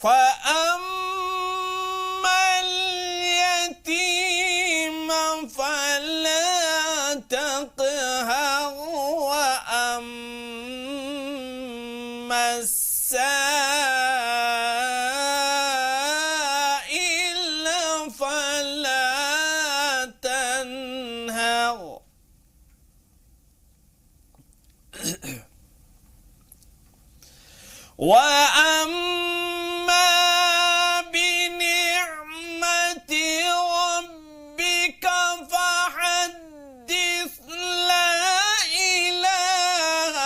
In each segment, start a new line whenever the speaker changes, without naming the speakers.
فأما اليتيم فلا تقهر وأما السائل فلا تنهر وأما بنعمة ربك فحدث لا إله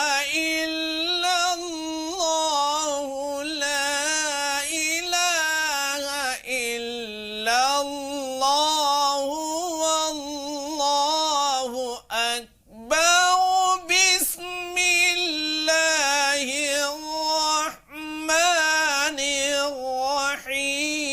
إلا الله لا إله إلا الله والله أكبر بسم الله الرحمن الرحيم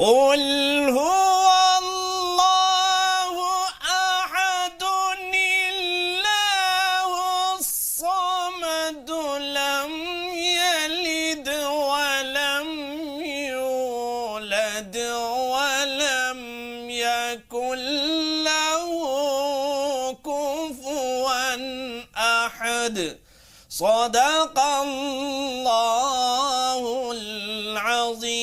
قل هو الله أحد الله الصمد لم يلد ولم يولد ولم يكن له كفوا أحد صدق الله العظيم।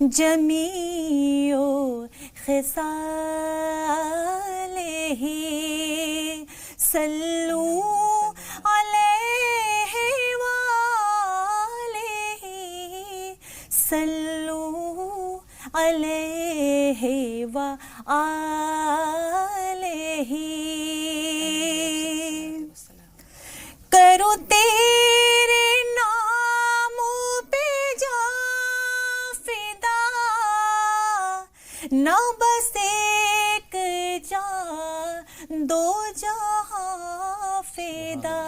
جمیع خصالہ صلو علیہ وآلہ صلو علیہ وآلہ کرو تیرے نام پہ جا فدا نہ بس ایک جان دو جہاں فدا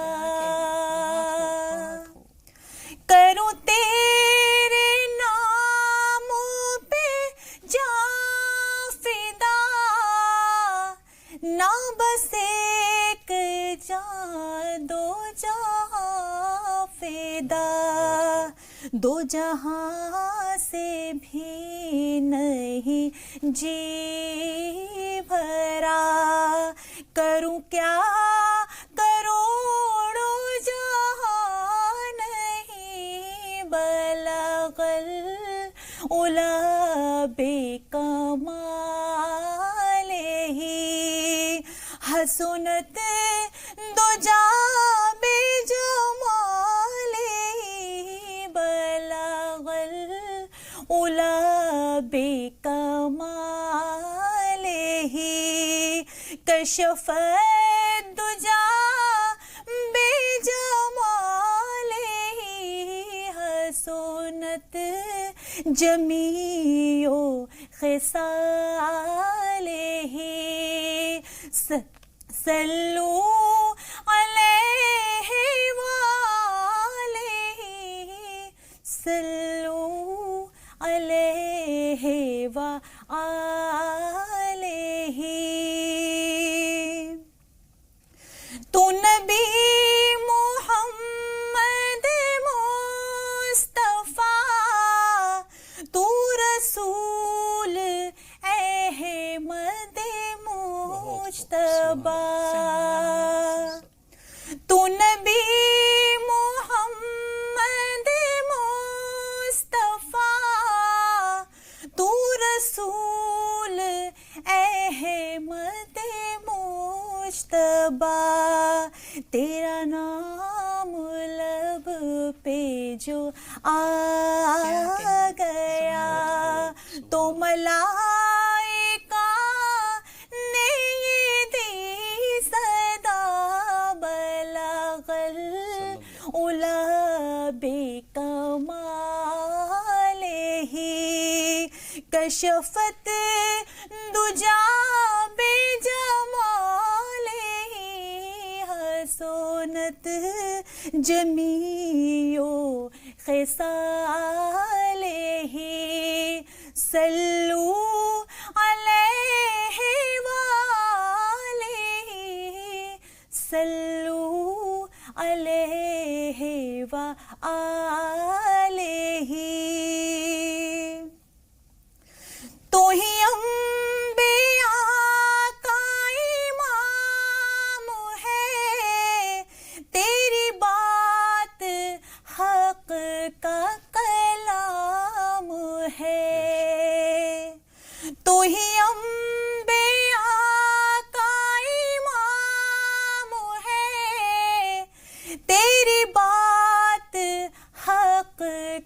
کرو تیرے نام پہ جا فدا نہ بس ایک جان دو جہاں فدا دو جہاں سے بھی نہیں جی بھرا کروں کیا کروڑوں جہاں نہیں بلغ العلا بکمالہ حسنت دجا بجمالہ بلغ العلا بکمالہ کشف الدجا بجمالہ حسنت جمیع خصالہ صلو علیہ وآلہ صلو علیہ وآلہ تو نبی محمد مصطفیٰ تو رسول احمد مجتبی تو نبی محمد مصطفیٰ تو رسول احمد مجتبی تیرا نام لب پہ جو آ گیا تو ملائکہ نے یہ دی صدا بلغ العلا بکمالہ کشفت دجا بجمالہ حسنت جمیع خصالہ صلو علیہ وآلہ صلو علیہ وآلہ تو ہی انبیاء کا امام ہے تیری بات حق کا کلام ہے تو ہی انبیاء کا امام ہے تیری بات حق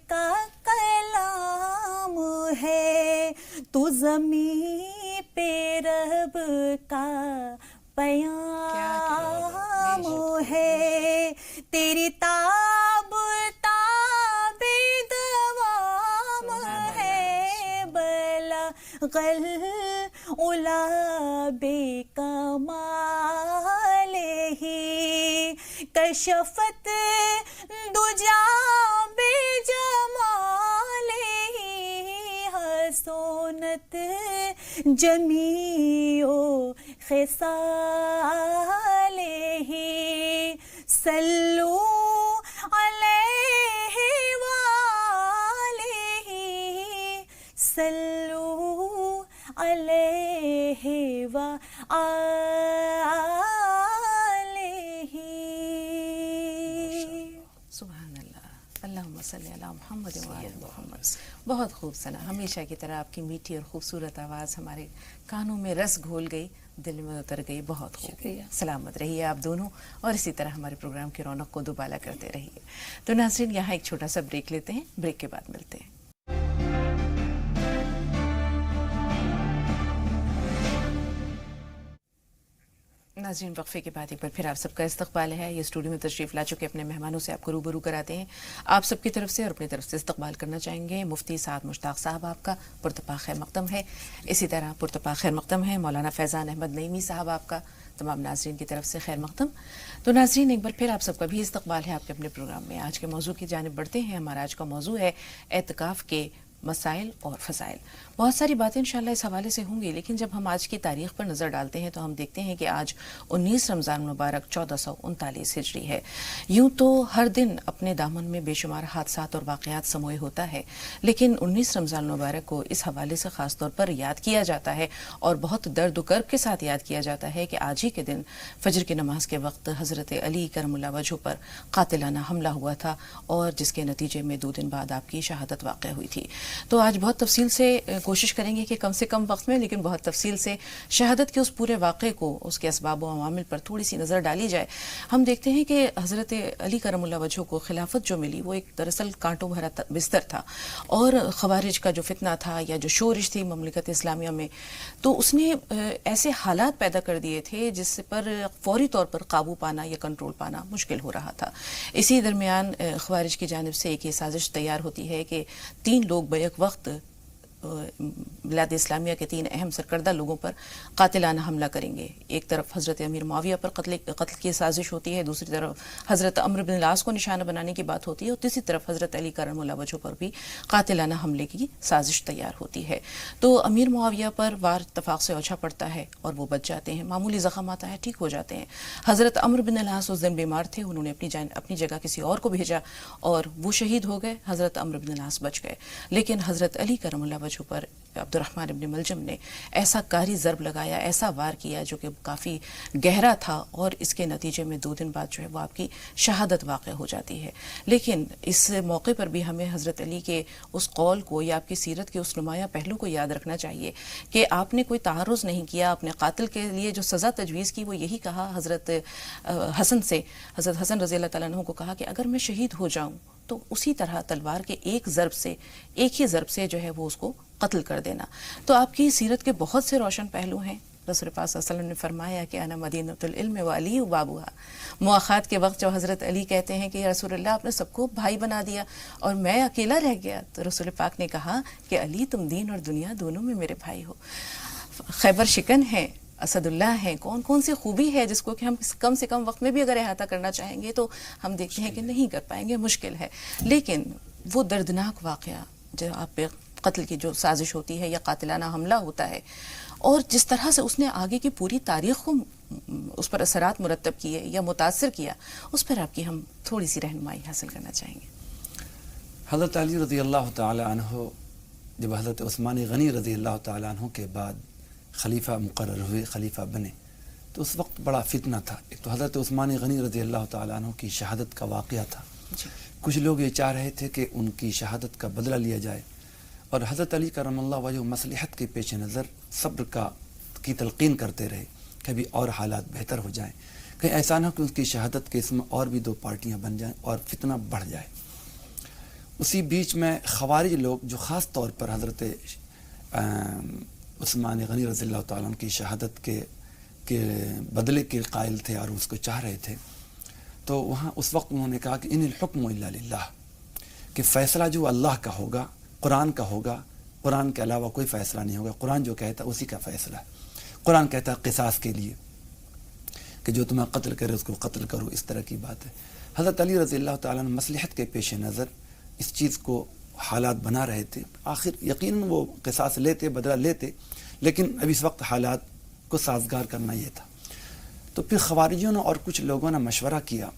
کا کلام ہے تو زمین پہ رب کا پیام ہے تیری تاب تاب دوام ہے بلغ العلا بکمالہ کشفت دجا بجمالہ حسنت جمیع خصالہ صلو علیہ وآلہ صلو علیہ وآلہ
سبحان اللہ. اللہم صلی علی محمد و علی محمد. بہت خوب سنا. ہمیشہ کی طرح آپ کی میٹھی اور خوبصورت آواز ہمارے کانوں میں رس گھول گئی, دل میں اتر گئی. بہت خوب. سلامت رہیے آپ دونوں, اور اسی طرح ہمارے پروگرام کی رونق کو دوبالا کرتے رہیے. تو ناظرین, یہاں ایک چھوٹا سا بریک لیتے ہیں, بریک کے بعد ملتے ہیں. ناظرین, وقفے کے بعد ایک بار پھر آپ سب کا استقبال ہے. یہ اسٹوڈیو میں تشریف لا چکے اپنے مہمانوں سے آپ کو روبرو کراتے ہیں. آپ سب کی طرف سے اور اپنی طرف سے استقبال کرنا چاہیں گے مفتی سعد مشتاق صاحب, آپ کا پرتپا خیر مقدم ہے. اسی طرح پرتپا خیر مقدم ہے مولانا فیضان احمد نعیمی صاحب, آپ کا تمام ناظرین کی طرف سے خیر مقدم. تو ناظرین, ایک بار پھر آپ سب کا بھی استقبال ہے آپ کے اپنے پروگرام میں. آج کے موضوع کی جانب بڑھتے ہیں. ہمارا آج کا موضوع ہے اعتکاف کے مسائل اور فضائل. بہت ساری باتیں انشاءاللہ اس حوالے سے ہوں گی, لیکن جب ہم آج کی تاریخ پر نظر ڈالتے ہیں تو ہم دیکھتے ہیں کہ آج 19 رمضان مبارک 1439 ہجری ہے. یوں تو ہر دن اپنے دامن میں بے شمار حادثات اور واقعات سموئے ہوتا ہے, لیکن 19 رمضان مبارک کو اس حوالے سے خاص طور پر یاد کیا جاتا ہے اور بہت درد و کرب کے ساتھ یاد کیا جاتا ہے کہ آج ہی کے دن فجر کی نماز کے وقت حضرت علی کرم اللہ وجہہ پر قاتلانہ حملہ ہوا تھا, اور جس کے نتیجے میں 2 دن بعد آپ کی شہادت واقع ہوئی تھی. تو آج بہت تفصیل سے کوشش کریں گے کہ کم سے کم وقت میں, لیکن بہت تفصیل سے شہادت کے اس پورے واقعے کو, اس کے اسباب و عوامل پر تھوڑی سی نظر ڈالی جائے. ہم دیکھتے ہیں کہ حضرت علی کرم اللہ وجہہ کو خلافت جو ملی وہ ایک دراصل کانٹوں بھرا بستر تھا, اور خوارج کا جو فتنہ تھا یا جو شورش تھی مملکت اسلامیہ میں, تو اس نے ایسے حالات پیدا کر دیے تھے جس پر فوری طور پر قابو پانا یا کنٹرول پانا مشکل ہو رہا تھا. اسی درمیان خوارج کی جانب سے ایک یہ سازش تیار ہوتی ہے کہ 3 لوگ بیک وقت بلاد اسلامیہ کے 3 اہم سرکردہ لوگوں پر قاتلانہ حملہ کریں گے. ایک طرف حضرت امیر معاویہ پر قتل کی سازش ہوتی ہے, دوسری طرف حضرت عمرو بن العاص کو نشانہ بنانے کی بات ہوتی ہے, اور تیسری طرف حضرت علی کرم اللہ وجہہ پر بھی قاتلانہ حملے کی سازش تیار ہوتی ہے. تو امیر معاویہ پر وار اتفاق سے اوچھا پڑتا ہے اور وہ بچ جاتے ہیں, معمولی زخم آتا ہے, ٹھیک ہو جاتے ہیں. حضرت عمرو بن العاص اس دن بیمار تھے, انہوں نے اپنی جگہ کسی اور کو بھیجا اور وہ شہید ہو گئے, حضرت عمرو بن العاص بچ گئے. لیکن حضرت علی کرم اللہ وجہہ پر عبد الرحمن ابن ملجم نے ایسا کاری ضرب لگایا, ایسا وار کیا جو کہ کافی گہرا تھا, اور اس کے نتیجے میں 2 دن بعد جو ہے وہ آپ کی شہادت واقع ہو جاتی ہے. لیکن اس موقع پر بھی ہمیں حضرت علی کے اس قول کو یا آپ کی سیرت کے اس نمایاں پہلو کو یاد رکھنا چاہیے کہ آپ نے کوئی تعرض نہیں کیا. اپنے قاتل کے لیے جو سزا تجویز کی وہ یہی کہا حضرت حسن سے, حضرت حسن رضی اللہ تعالیٰ عنہ کو کہا کہ اگر میں شہید ہو جاؤں تو اسی طرح تلوار کے ایک ہی ضرب سے جو ہے وہ اس کو قتل کر دینا. تو آپ کی سیرت کے بہت سے روشن پہلو ہیں. رسول پاک صلی اللہ علیہ وسلم نے فرمایا کہ انا مدینۃ العلم و علی بابوہا. مواخات کے وقت جو حضرت علی کہتے ہیں کہ یا رسول اللہ آپ نے سب کو بھائی بنا دیا اور میں اکیلا رہ گیا, تو رسول پاک نے کہا کہ علی تم دین اور دنیا دونوں میں میرے بھائی ہو. خیبر شکن ہے, اسد اللہ ہیں, کون سی خوبی ہے جس کو کہ ہم کم سے کم وقت میں بھی اگر احاطہ کرنا چاہیں گے تو ہم دیکھتے ہیں کہ نہیں کر پائیں گے, مشکل ہے. لیکن وہ دردناک واقعہ جو آپ پہ قتل کی جو سازش ہوتی ہے یا قاتلانہ حملہ ہوتا ہے, اور جس طرح سے اس نے آگے کی پوری تاریخ کو اس پر اثرات مرتب کیے یا متاثر کیا, اس پر آپ کی ہم تھوڑی سی رہنمائی حاصل کرنا چاہیں گے.
حضرت علی رضی اللہ تعالی عنہ جب حضرت عثمان غنی رضی اللہ تعالی عنہ کے بعد خلیفہ مقرر ہوئے, خلیفہ بنے, تو اس وقت بڑا فتنہ تھا. ایک تو حضرت عثمان غنی رضی اللہ تعالی عنہ کی شہادت کا واقعہ تھا. کچھ لوگ یہ چاہ رہے تھے کہ ان کی شہادت کا بدلہ لیا جائے, اور حضرت علی کرم اللہ وجہ مصلحت کے پیش نظر صبر کی تلقین کرتے رہے, کبھی اور حالات بہتر ہو جائیں, کہیں ایسا نہ ہو کہ اس کی شہادت کے اسم اور بھی 2 پارٹیاں بن جائیں اور فتنہ بڑھ جائے. اسی بیچ میں خوارج لوگ جو خاص طور پر حضرت عثمان غنی رضی اللہ تعالیٰ عنہ کی شہادت کے بدلے کے قائل تھے اور اس کو چاہ رہے تھے, تو وہاں اس وقت انہوں نے کہا کہ ان الحکم الا للہ, کہ فیصلہ جو اللہ کا ہوگا, قرآن کا ہوگا, قرآن کے علاوہ کوئی فیصلہ نہیں ہوگا. قرآن جو کہتا ہے اسی کا فیصلہ ہے. قرآن کہتا ہے قصاص کے لیے کہ جو تمہیں قتل کرے اس کو قتل کرو, اس طرح کی بات ہے. حضرت علی رضی اللہ تعالیٰ عنہ مصلحت کے پیش نظر اس چیز کو حالات بنا رہے تھے. آخر یقیناً وہ قصاص لیتے, بدلہ لیتے, لیکن اب اس وقت حالات کو سازگار کرنا یہ تھا. تو پھر خوارجیوں نے اور کچھ لوگوں نے مشورہ کیا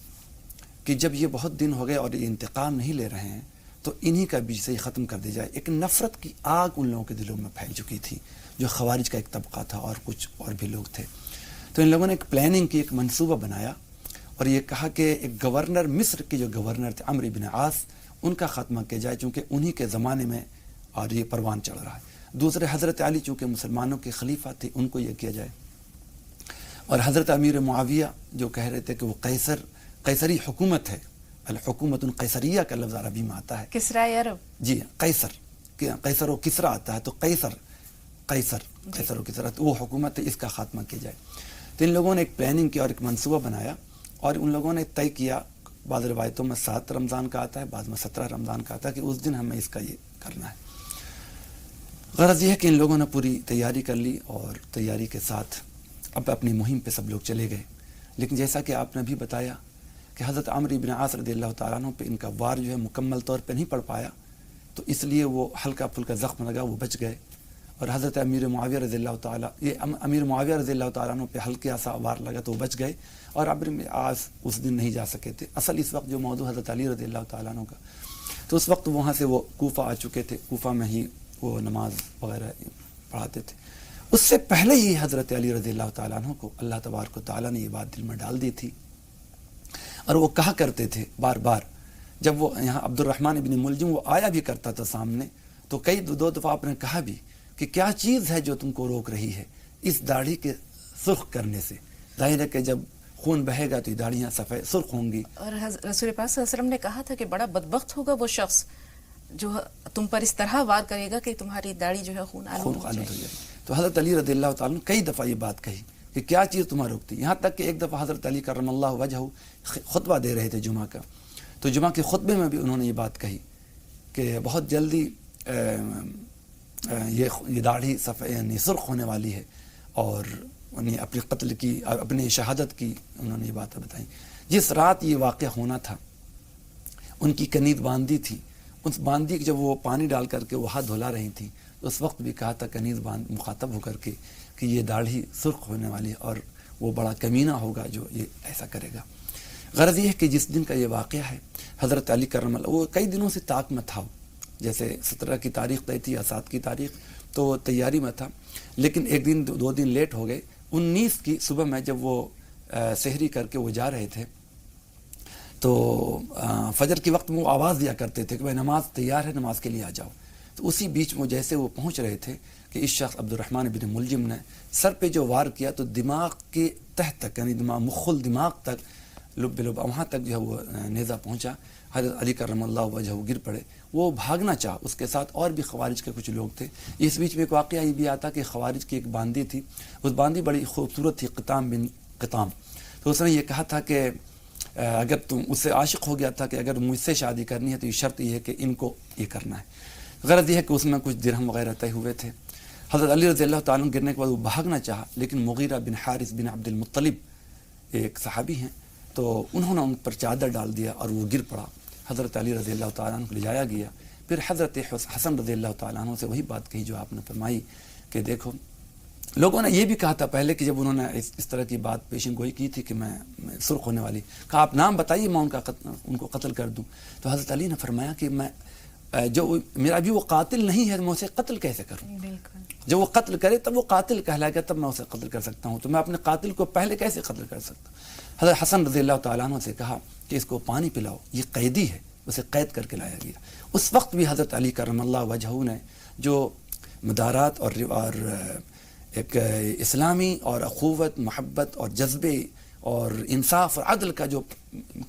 کہ جب یہ بہت دن ہو گئے اور یہ انتقام نہیں لے رہے ہیں تو انہی کا بیچ سے ہی ختم کر دی جائے. ایک نفرت کی آگ ان لوگوں کے دلوں میں پھیل چکی تھی, جو خوارج کا ایک طبقہ تھا اور کچھ اور بھی لوگ تھے. تو ان لوگوں نے ایک پلاننگ کی, ایک منصوبہ بنایا اور یہ کہا کہ ایک گورنر, مصر کے جو گورنر تھے عمرو بن عاص, ان کا خاتمہ کیا جائے چونکہ انہی کے زمانے میں اور یہ پروان چڑھ رہا ہے. دوسرے حضرت علی چونکہ مسلمانوں کے خلیفہ تھے ان کو یہ کیا جائے. اور حضرت امیر معاویہ جو کہہ رہے تھے کہ وہ قیصری حکومت ہے، الحکومت القیصریہ کا لفظ عربی میں آتا ہے.
کسرائے عرب.
جی قیصر و کسرا آتا ہے، تو قیصر و کسرا، تو وہ حکومت ہے، اس کا خاتمہ کیا جائے. تو ان لوگوں نے ایک پلاننگ کیا اور ایک منصوبہ بنایا اور ان لوگوں نے طے کیا. بعض روایتوں میں 7 رمضان کا آتا ہے، بعض میں 17 رمضان کا آتا ہے کہ اس دن ہمیں اس کا یہ کرنا ہے. غرض یہ ہے کہ ان لوگوں نے پوری تیاری کر لی اور تیاری کے ساتھ اب اپنی مہم پہ سب لوگ چلے گئے. لیکن جیسا کہ آپ نے بھی بتایا کہ حضرت عمرو بن عاص رضی اللہ تعالیٰ عنہ پہ ان کا وار جو ہے مکمل طور پہ نہیں پڑ پایا، تو اس لیے وہ ہلکا پھلکا زخم لگا، وہ بچ گئے. اور حضرت امیر معاویہ رضی اللہ تعالیٰ عنہ پہ ہلکا سا وار لگا تو وہ بچ گئے. اور عمرو بن عاص اس دن نہیں جا سکے تھے. اصل اس وقت جو موضوع حضرت علی رضی اللہ تعالیٰ عنہ کا، تو اس وقت وہاں سے وہ کوفہ آ چکے تھے، کوفہ میں ہی وہ نماز وغیرہ پڑھاتے تھے. اس سے پہلے ہی حضرت علی رضی اللہ تعالیٰ عنہ کو اللہ تبارک و تعالیٰ نے یہ بات دل میں ڈال دی تھی. اور وہ کہا کرتے تھے بار بار، جب وہ یہاں عبد الرحمن بن ملجم وہ آیا بھی کرتا تھا سامنے، تو کئی 2 دفعہ آپ نے کہا بھی کہ کیا چیز ہے جو تم کو روک رہی ہے اس داڑھی کے سرخ کرنے سے. ظاہر ہے کہ جب خون بہے گا تو یہ داڑھیاں سفید سرخ ہوں گی. اور
رسول پاک صلی اللہ علیہ وسلم نے کہا تھا کہ بڑا بدبخت ہوگا وہ شخص جو تم پر اس طرح وار کرے گا کہ تمہاری داڑھی جو ہے خون آلود ہو جائے.
تو حضرت علی رضی اللہ تعالیٰ نے کئی دفعہ یہ بات کہی کہ کیا چیز تمہیں روکتی. یہاں تک کہ ایک دفعہ حضرت علی کرم اللہ وجہ خطبہ دے رہے تھے جمعہ کا، تو جمعہ کے خطبے میں بھی انہوں نے یہ بات کہی کہ بہت جلدی یہ داڑھی یعنی سرخ ہونے والی ہے. اور انہیں اپنے قتل کی، اپنی شہادت کی انہوں نے یہ باتیں بتائیں. جس رات یہ واقعہ ہونا تھا ان کی کنید باندھی تھی، اس باندھی جب وہ پانی ڈال کر کے وہ ہاتھ دھلا رہی تھی، اس وقت بھی کہا تھا کنیز مخاطب ہو کر کے کہ یہ داڑھی سرخ ہونے والی ہے اور وہ بڑا کمینہ ہوگا جو یہ ایسا کرے گا. غرض یہ ہے کہ جس دن کا یہ واقعہ ہے حضرت علی کرم اللہ وہ کئی دنوں سے طاق میں تھا. جیسے 17 کی تاریخ طے تھی یا 7 کی تاریخ، تو وہ تیاری میں تھا. لیکن ایک دن 2 دن لیٹ ہو گئے. 19 کی صبح میں جب وہ سحری کر کے وہ جا رہے تھے تو فجر کے وقت میں وہ آواز دیا کرتے تھے کہ بھائی نماز تیار ہے، نماز کے لیے آ جاؤ. تو اسی بیچ میں جیسے وہ پہنچ رہے تھے کہ اس شخص عبد الرحمن بن ملجم نے سر پہ جو وار کیا تو دماغ کے تہ تک، یعنی مخل دماغ تک، لب وہاں تک جو ہے وہ نیزہ پہنچا. حضرت علی کرم اللہ وجہ وہ گر پڑے. وہ بھاگنا چاہ، اس کے ساتھ اور بھی خوارج کے کچھ لوگ تھے. اس بیچ میں ایک واقعہ یہ بھی آتا کہ خوارج کی ایک باندی تھی، اس باندی بڑی خوبصورت تھی، قطام بن قطام. تو اس نے یہ کہا تھا کہ اگر تم اس سے عاشق ہو گیا تھا کہ اگر مجھ سے شادی کرنی ہے تو یہ شرط یہ ہے کہ ان کو یہ کرنا ہے. غرض یہ ہے کہ اس میں کچھ درہم وغیرہ طے ہوئے تھے. حضرت علی رضی اللہ تعالیٰ گرنے کے بعد وہ بھاگنا چاہا، لیکن مغیرہ بن حارث بن عبد المطلب ایک صحابی ہیں، تو انہوں نے ان پر چادر ڈال دیا اور وہ گر پڑا. حضرت علی رضی اللہ تعالیٰ عنہ کو لے جایا گیا. پھر حضرت حسن رضی اللہ تعالیٰ عنہ سے وہی بات کہی جو آپ نے فرمائی کہ دیکھو، لوگوں نے یہ بھی کہا تھا پہلے کہ جب انہوں نے اس طرح کی بات پیشن گوئی کی تھی کہ میں سرخ ہونے والی، کہا آپ نام بتائیے میں ان کو قتل کر دوں. تو حضرت علی نے فرمایا کہ میں جو میرا بھی وہ قاتل نہیں ہے میں اسے قتل کیسے کروں؟ جب وہ قتل کرے تب وہ قاتل کہلائے گا، تب میں اسے قتل کر سکتا ہوں، تو میں اپنے قاتل کو پہلے کیسے قتل کر سکتا ہوں؟ حضرت حسن رضی اللہ تعالیٰ عنہ سے کہا کہ اس کو پانی پلاؤ، یہ قیدی ہے. اسے قید کر کے لایا گیا. اس وقت بھی حضرت علی کرم اللہ وجہہ نے جو مدارات اور ایک اسلامی اور اخوت، محبت اور جذبے اور انصاف اور عدل کا جو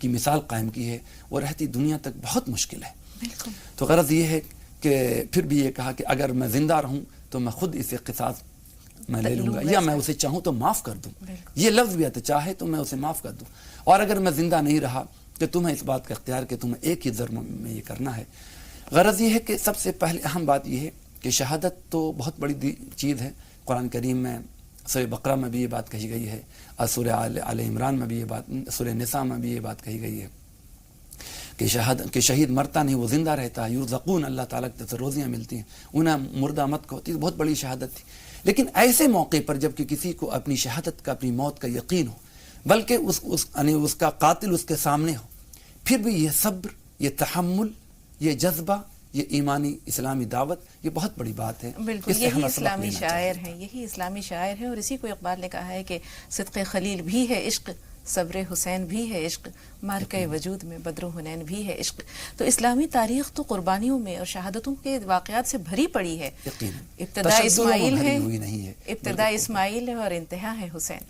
کی مثال قائم کی ہے، وہ رہتی دنیا تک بہت مشکل ہے. تو غرض یہ ہے کہ پھر بھی یہ کہا کہ اگر میں زندہ رہوں تو میں خود اسے قصاص میں لے لوں گا، یا میں اسے چاہوں تو معاف کر دوں. یہ لفظ بھی آتا، چاہے تو میں اسے معاف کر دوں، اور اگر میں زندہ نہیں رہا کہ تمہیں اس بات کا اختیار کہ تمہیں ایک ہی ضرب میں یہ کرنا ہے. غرض یہ ہے کہ سب سے پہلے اہم بات یہ ہے کہ شہادت تو بہت بڑی چیز ہے. قرآن کریم میں سورہ بقرہ میں بھی یہ بات کہی گئی ہے، اور سورہ آل عمران میں بھی یہ بات، سورہ نساء میں بھی یہ بات کہی گئی ہے کہ شہید مرتا نہیں، وہ زندہ رہتا ہے. یرزقون، اللہ تعالیٰ کی طرف سے روزیاں ملتی ہیں، انہیں مردہ مت کو ہوتی ہے. بہت بڑی شہادت تھی. لیکن ایسے موقع پر جب کہ کسی کو اپنی شہادت کا، اپنی موت کا یقین ہو، بلکہ اس کا قاتل اس کے سامنے ہو، پھر بھی یہ صبر، یہ تحمل، یہ جذبہ، یہ ایمانی اسلامی دعوت، یہ بہت بڑی بات ہے.
بالکل یہی اسلامی شاعر ہیں، یہی اسلامی شاعر ہیں. اور اسی کو اقبال نے کہا ہے کہ صدق خلیل بھی ہے عشق، صبر حسین بھی ہے عشق، مارکہ وجود میں بدر و حنین بھی ہے عشق. تو اسلامی تاریخ تو قربانیوں میں اور شہادتوں کے واقعات سے بھری پڑی ہے. ابتدا اسماعیل ہے، ابتدا اسماعیل ہے اور انتہا ہے حسین.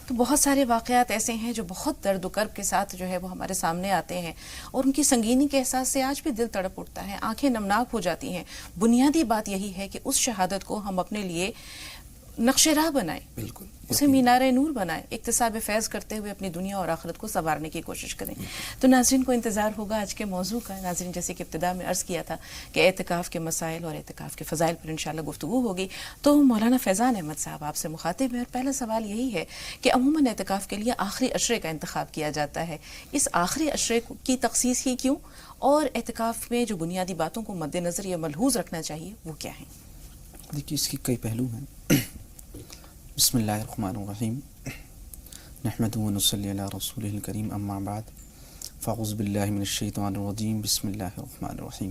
تو بہت سارے واقعات ایسے ہیں جو بہت درد و کرب کے ساتھ جو ہے وہ ہمارے سامنے آتے ہیں، اور ان کی سنگینی کے احساس سے آج بھی دل تڑپ اٹھتا ہے، آنکھیں نمناک ہو جاتی ہیں. بنیادی بات یہی ہے کہ اس شہادت کو ہم اپنے لیے نقش راہ بنائیں،
بالکل
اسے مینار نور بنائیں، اکتساب فیض کرتے ہوئے اپنی دنیا اور آخرت کو سنوارنے کی کوشش کریں. تو ناظرین کو انتظار ہوگا آج کے موضوع کا. ناظرین، جیسے کہ ابتدا میں عرض کیا تھا کہ اعتکاف کے مسائل اور اعتکاف کے فضائل پر انشاءاللہ گفتگو ہوگی. تو مولانا فیضان احمد صاحب آپ سے مخاطب ہیں، اور پہلا سوال یہی ہے کہ عموماً اعتکاف کے لیے آخری عشرے کا انتخاب کیا جاتا ہے. اس آخری عشرے کی تخصیص ہی کیوں، اور اعتکاف میں جو بنیادی باتوں کو مد نظر یا ملحوظ رکھنا چاہیے وہ کیا ہیں؟
دیکھیے، اس کی کئی پہلو ہیں. بسم اللہ الرحمن الرحیم، نحمد و نصلی علی رسولہ الکریم، اما بعد، فاعوذ باللہ من الشیطان الرجیم، بسم اللہ الرحمن الرحیم.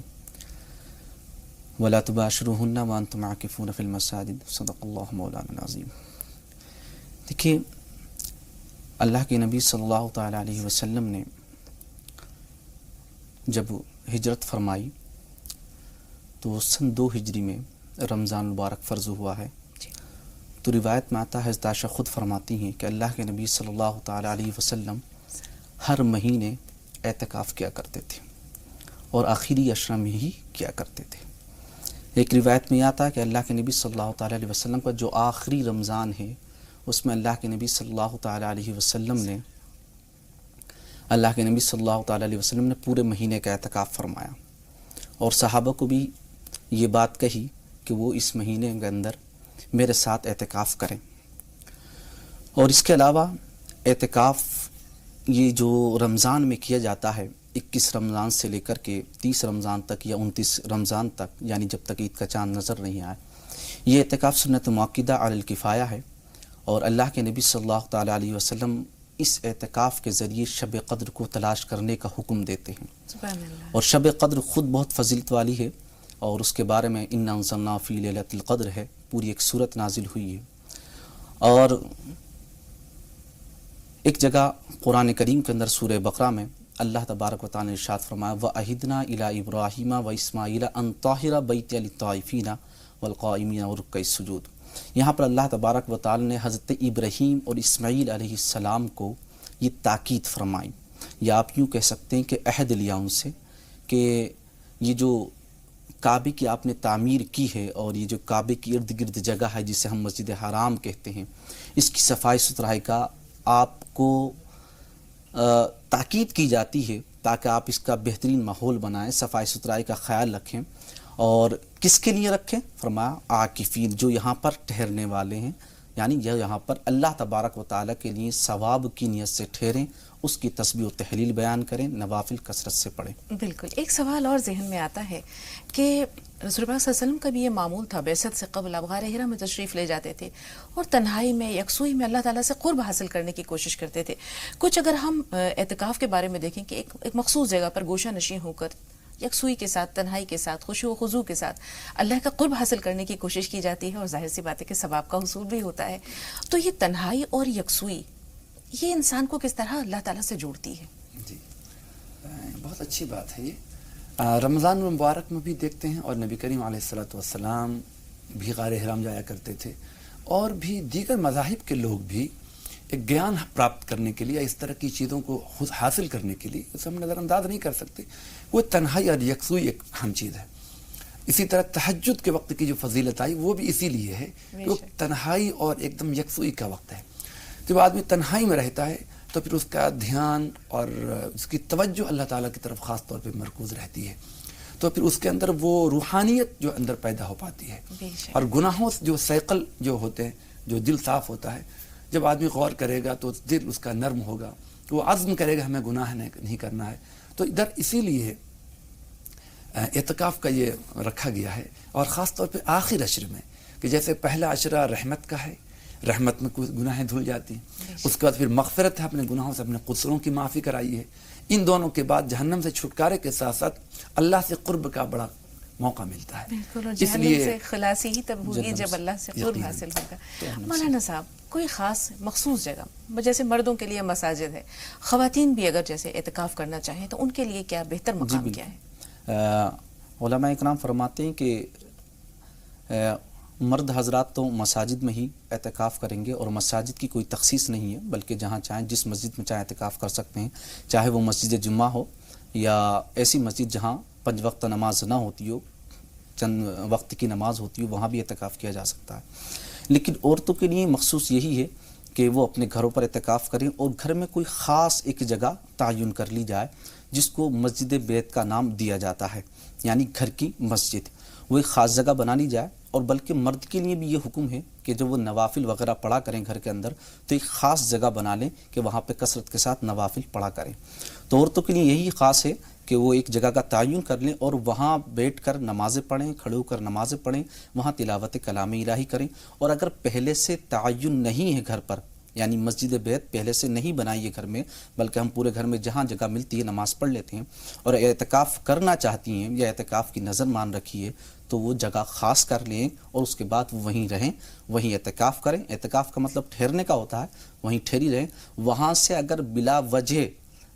ولا تباشروہن وانتم عاکفون فی المساجد، صدق اللہ مولانا العظیم. دیکھیے، اللہ کے نبی صلی اللہ تعالیٰ علیہ وسلم نے جب ہجرت فرمائی تو سن 2 ہجری میں رمضان المبارک فرض ہوا ہے. تو روایت میں آتا ہے، حضرت عائشہ خود فرماتی ہیں کہ اللہ کے نبی صلی اللہ تعالیٰ علیہ وسلم ہر مہینے اعتکاف کیا کرتے تھے اور آخری عشرہ میں ہی کیا کرتے تھے. ایک روایت میں آتا ہے کہ اللہ کے نبی صلی اللہ تعالیٰ علیہ وسلم کا جو آخری رمضان ہے اس میں اللہ کے نبی صلی اللہ تعالیٰ علیہ وسلم نے پورے مہینے کا اعتکاف فرمایا، اور صحابہ کو بھی یہ بات کہی کہ وہ اس مہینے کے اندر میرے ساتھ اعتکاف کریں. اور اس کے علاوہ اعتکاف یہ جو رمضان میں کیا جاتا ہے، 21 رمضان سے لے کر کے 30 رمضان تک یا 29 رمضان تک، یعنی جب تک عید کا چاند نظر نہیں آئے، یہ اعتکاف سنت مؤکدہ علی الکفایہ ہے. اور اللہ کے نبی صلی اللہ تعالیٰ علیہ وسلم اس اعتکاف کے ذریعے شب قدر کو تلاش کرنے کا حکم دیتے ہیں.
سبحان اللہ. اور
شب قدر خود بہت فضیلت والی ہے، اور اس کے بارے میں انا انزلنا فی لیلۃ القدر ہے، پوری ایک سورت نازل ہوئی ہے. اور ایک جگہ قرآن کریم کے اندر سورہ بقرہ میں اللہ تبارک و تعالی نے ارشاد فرمایا، وَأَهِدْنَا إِلَىٰ إِبْرَاهِيمَ وَإِسْمَاعِيلَ أَن طَاهِرَ بَيْتِيَ لِلطَّائِفِينَ وَالْقَائِمِينَ وَرُكَّعِ السُّجُودِ. یہاں پر اللہ تبارک و تعالی نے حضرت ابراہیم اور اسماعیل علیہ السلام کو یہ تاکید فرمائی، یا آپ یوں کہہ سکتے ہیں کہ عہد لیا ان سے کہ یہ جو کعبے کی آپ نے تعمیر کی ہے، اور یہ جو کعبے کی ارد گرد جگہ ہے جسے ہم مسجد حرام کہتے ہیں، اس کی صفائی ستھرائی کا آپ کو تاکید کی جاتی ہے تاکہ آپ اس کا بہترین ماحول بنائیں، صفائی ستھرائی کا خیال رکھیں. اور کس کے لیے رکھیں؟ فرمایا عاکفین، جو یہاں پر ٹھہرنے والے ہیں، یعنی یہاں پر اللہ تبارک و تعالیٰ کے لیے ثواب کی نیت سے ٹھہریں، اس کی تسبیح و تحلیل بیان کریں، نوافل کثرت سے پڑھیں.
بالکل. ایک سوال اور ذہن میں آتا ہے کہ رسول اللہ صلی اللہ علیہ وسلم کا بھی یہ معمول تھا، بعثت سے قبل آپ غار حرا میں تشریف لے جاتے تھے اور تنہائی میں، یکسوئی میں اللہ تعالیٰ سے قرب حاصل کرنے کی کوشش کرتے تھے. کچھ اگر ہم اعتکاف کے بارے میں دیکھیں کہ ایک مخصوص جگہ پر گوشہ نشین ہو کر یکسوئی کے ساتھ، تنہائی کے ساتھ، خشوع و خضوع کے ساتھ اللہ کا قرب حاصل کرنے کی کوشش کی جاتی ہے، اور ظاہر سی بات ہے کہ ثواب کا حصول بھی ہوتا ہے. تو یہ تنہائی اور یکسوئی یہ انسان کو کس طرح اللہ تعالیٰ سے جوڑتی ہے؟
جی، بہت اچھی بات ہے. یہ رمضان المبارک میں بھی دیکھتے ہیں، اور نبی کریم علیہ السلام بھی غار حرام جایا کرتے تھے، اور بھی دیگر مذاہب کے لوگ بھی ایک گیان پراپت کرنے کے لیے، اس طرح کی چیزوں کو خود حاصل کرنے کے لیے، اسے ہم نظر انداز نہیں کر سکتے. وہ تنہائی اور یکسوئی ایک اہم چیز ہے. اسی طرح تہجد کے وقت کی جو فضیلت آئی وہ بھی اسی لیے ہے کہ وہ تنہائی اور ایک دم یکسوئی کا وقت ہے. جب آدمی تنہائی میں رہتا ہے تو پھر اس کا دھیان اور اس کی توجہ اللہ تعالیٰ کی طرف خاص طور پہ مرکوز رہتی ہے، تو پھر اس کے اندر وہ روحانیت جو اندر پیدا ہو پاتی ہے. اور گناہوں سے جو سیقل جو ہوتے ہیں، جو دل صاف ہوتا ہے، جب آدمی غور کرے گا تو دل اس کا نرم ہوگا، وہ عزم کرے گا ہمیں گناہ نہیں کرنا ہے. تو ادھر اسی لیے اعتکاف کا یہ رکھا گیا ہے، اور خاص طور پہ آخر عشر میں، کہ جیسے پہلا عشرہ رحمت کا ہے، رحمت میں کچھ گناہیں دھل جاتی ہیں، اس کے بعد پھر مغفرت ہے، اپنے گناہوں سے اپنے قصوروں کی معافی کرائی ہے. ان دونوں کے بعد جہنم سے چھٹکارے کے ساتھ ساتھ اللہ سے قرب کا بڑا موقع ملتا ہے.
بالکل. اور جہنم سے خلاصی ہی تب ہوگی جب اللہ سے قرب حاصل ہوگا. مولانا صاحب، کوئی خاص مخصوص جگہ، جیسے مردوں کے لیے مساجد ہے، خواتین بھی اگر جیسے اعتکاف کرنا چاہیں تو ان کے لیے کیا بہتر مقام کیا ہے؟
علماء اکرام فرماتے ہیں کہ مرد حضرات تو مساجد میں ہی اعتکاف کریں گے، اور مساجد کی کوئی تخصیص نہیں ہے، بلکہ جہاں چاہیں جس مسجد میں چاہیں اعتکاف کر سکتے ہیں، چاہے وہ مسجد جمعہ ہو یا ایسی مسجد جہاں 5 وقت نماز نہ ہوتی ہو، چند وقت کی نماز ہوتی ہو، وہاں بھی اعتکاف کیا جا سکتا ہے۔ لیکن عورتوں کے لیے مخصوص یہی ہے کہ وہ اپنے گھروں پر اعتکاف کریں، اور گھر میں کوئی خاص ایک جگہ تعین کر لی جائے جس کو مسجد بیت کا نام دیا جاتا ہے، یعنی گھر کی مسجد، وہ ایک خاص جگہ بنا لی جائے۔ اور بلکہ مرد کے لیے بھی یہ حکم ہے کہ جب وہ نوافل وغیرہ پڑھا کریں گھر کے اندر تو ایک خاص جگہ بنا لیں کہ وہاں پہ کثرت کے ساتھ نوافل پڑھا کریں۔ تو عورتوں کے لیے یہی خاص ہے کہ وہ ایک جگہ کا تعین کر لیں اور وہاں بیٹھ کر نمازیں پڑھیں، کھڑے ہو کر نمازیں پڑھیں، وہاں تلاوت کلام الہی کریں۔ اور اگر پہلے سے تعین نہیں ہے گھر پر، یعنی مسجد بیت پہلے سے نہیں بنائی ہے گھر میں، بلکہ ہم پورے گھر میں جہاں جگہ ملتی ہے نماز پڑھ لیتے ہیں، اور اعتکاف کرنا چاہتی ہیں یا اعتکاف کی نظر مان رکھی ہے، تو وہ جگہ خاص کر لیں اور اس کے بعد وہ وہیں رہیں، وہیں اعتکاف کریں۔ اعتکاف کا مطلب ٹھہرنے کا ہوتا ہے، وہیں ٹھہری رہیں۔ وہاں سے اگر بلا وجہ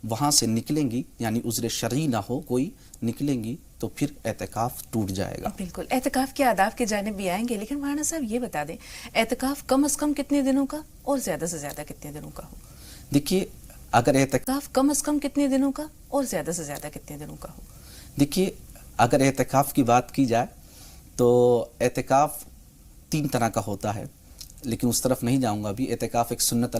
وہاں سے نکلیں گی، یعنی عذر شرعی نہ ہو کوئی، نکلیں گی تو پھر اعتکاف ٹوٹ جائے گا۔
بالکل، اعتکاف کے آداب کی جانب بھی آئیں گے، لیکن مولانا صاحب یہ بتا دیں اعتکاف کم از کم کتنے دنوں کا اور زیادہ سے زیادہ کتنے دنوں کا ہو؟
دیکھیے اگر
اعتکاف کم از کم کتنے دنوں کا اور زیادہ سے زیادہ کتنے دنوں کا ہو؟
دیکھیے اگر اعتکاف کی بات کی جائے تو اعتکاف 3 طرح کا ہوتا ہے، لیکن اس طرف نہیں جاؤں گا ابھی۔ اعتکاف ایک سنت